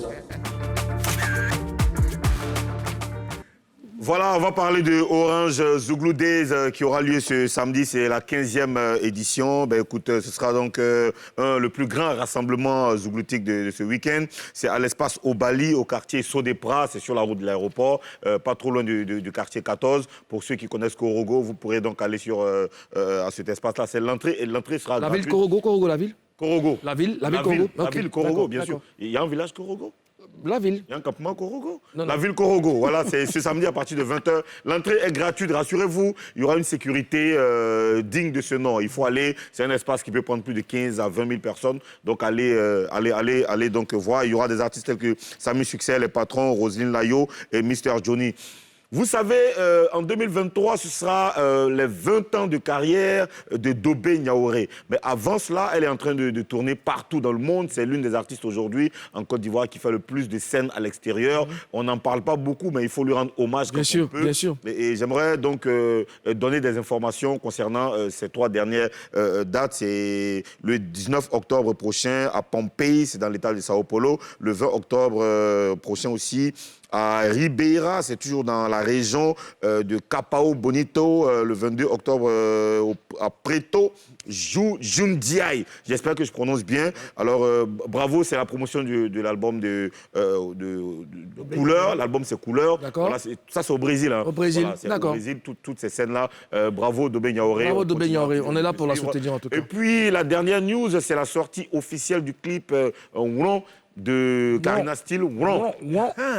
Voilà, on va parler de Orange Zouglou Days qui aura lieu ce samedi. C'est la 15e édition. Ben, écoute, ce sera donc le plus grand rassemblement zougloutique de ce week-end. C'est à l'espace Obali, au quartier Sodepra. C'est sur la route de l'aéroport, pas trop loin du quartier 14. Pour ceux qui connaissent Korogo, vous pourrez donc aller à cet espace-là. C'est l'entrée et l'entrée sera La gratuite. ville Korogo, la ville Korogo. La ville Korogo. La Ok, ville Korogo, d'accord, bien sûr. d'accord. Il y a un village Korogo? La ville. Il y a un campement Korogo. Non, La non. ville Korogo, voilà, c'est ce samedi à partir de 20h. L'entrée est gratuite, rassurez-vous. Il y aura une sécurité digne de ce nom. Il faut aller, c'est un espace qui peut prendre plus de 15 à 20 000 personnes. Donc allez donc voir. Il y aura des artistes tels que Samy Succès, les patrons, Roselyne Layo et Mr. Johnny. Vous savez, en 2023, ce sera les 20 ans de carrière de Dobé Niaouré. Mais avant cela, elle est en train de tourner partout dans le monde. C'est l'une des artistes aujourd'hui en Côte d'Ivoire qui fait le plus de scènes à l'extérieur. On n'en parle pas beaucoup, mais il faut lui rendre hommage quand on peut. Bien sûr. Et j'aimerais donc donner des informations concernant ces 3 dernières dates. C'est le 19 octobre prochain à Pompey, c'est dans l'état de Sao Paulo. Le 20 octobre prochain aussi à Ribeira, c'est toujours dans la région de Capao Bonito, le 22 octobre à Preto, Jundiaï. J'espère que je prononce bien. Alors, bravo, c'est la promotion de l'album de Couleur. L'album, c'est Couleur. D'accord. Voilà, ça, c'est au Brésil. Hein. Au Brésil, Voilà, c'est d'accord. Au Brésil, toutes ces scènes-là. Bravo, Dobé Niaouré. Bravo, Dobé Niaouré. On est là pour la soutenir, en tout cas. Et puis, la dernière news, c'est la sortie officielle du clip Woulan de Karina Steele,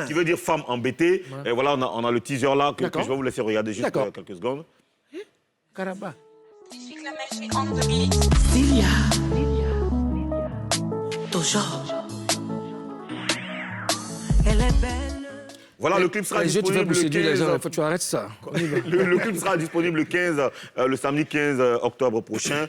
qui veut dire femme embêtée. Et voilà, on a le teaser là que je vais vous laisser regarder juste quelques secondes. Karaba. Stylia. Toujours. Elle est belle. Voilà, le clip sera Les yeux, tu fais disponible pour le séduire les 15. gens. Il faut que tu arrêtes ça. Le clip sera disponible le samedi 15 octobre prochain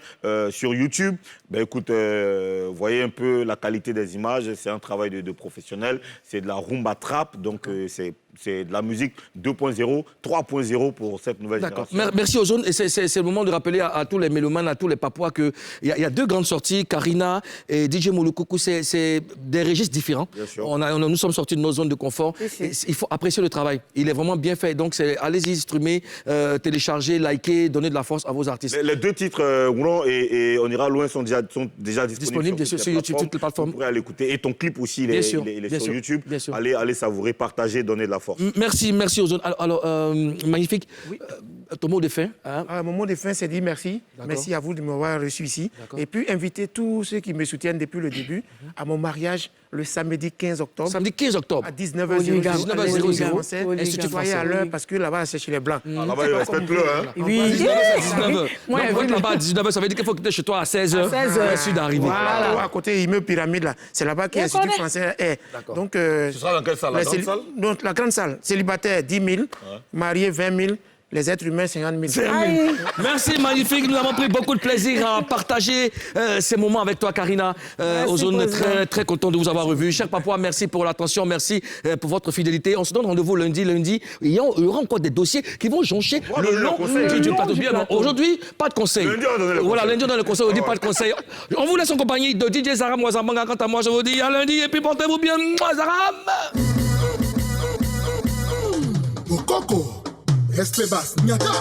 sur YouTube. Ben écoute, vous voyez un peu la qualité des images. C'est un travail de professionnel. C'est de la rumba trap, donc c'est de la musique 2.0, 3.0 pour cette nouvelle D'accord. génération. Merci Ozone. Et c'est le moment de rappeler à tous les mélomanes, à tous les Papouas qu'il y a deux grandes sorties, Karina et DJ Mouloukoukou. C'est des registres différents. Bien sûr. Nous sommes sortis de nos zones de confort. Et il faut apprécier le travail. Il est vraiment bien fait. Donc allez-y streamer, télécharger, liker, donner de la force à vos artistes. Les deux titres, Roulant et On ira loin, sont déjà disponibles bien sûr, sur YouTube, toutes les plateformes. Vous pourrez aller écouter. Et ton clip aussi, il est sur YouTube. Bien sûr. Allez savourer, partager, donner de la force. Merci Ozone. Alors magnifique. Oui. Ton mot de fin. Hein? Mon mot de fin, c'est dire merci. Merci à vous de m'avoir reçu ici. Et puis inviter tous ceux qui me soutiennent depuis le début à mon mariage le samedi 15 octobre. Samedi 15 octobre. À 19h00. 19h00. Institut Soyez à l'heure parce que là-bas, c'est chez les Blancs. Là-bas, respecte-le. Hein. Oui. 19h. Moi, Donc, là-bas à 19h, ça veut dire qu'il faut quitter chez toi à 16h. À 16h. Merci d'arriver. Voilà, à côté, immeuble pyramide, là. C'est là-bas que l'Institut français est. Donc, Ce sera dans quelle salle? La grande salle? Donc, la grande salle. Célibataire, 10 000. Marié, 20 000. Les êtres humains, 50 000. Merci, magnifique. Nous avons pris beaucoup de plaisir à partager ces moments avec toi, Karina. Ozone est très, très content de vous avoir revu. Cher Papouas, merci pour l'attention, merci pour votre fidélité. On se donne rendez-vous lundi. Il y aura encore des dossiers qui vont joncher le long du plateau. Bien, aujourd'hui, pas de conseil. Lundi, on donne le voilà, conseil. lundi, on donne le conseil. On dit pas de conseil. On vous laisse en compagnie de DJ Zara Mwazambanga. Quant à moi, je vous dis à lundi et puis portez-vous bien, Zaram. Coco, Espebas, Nyata.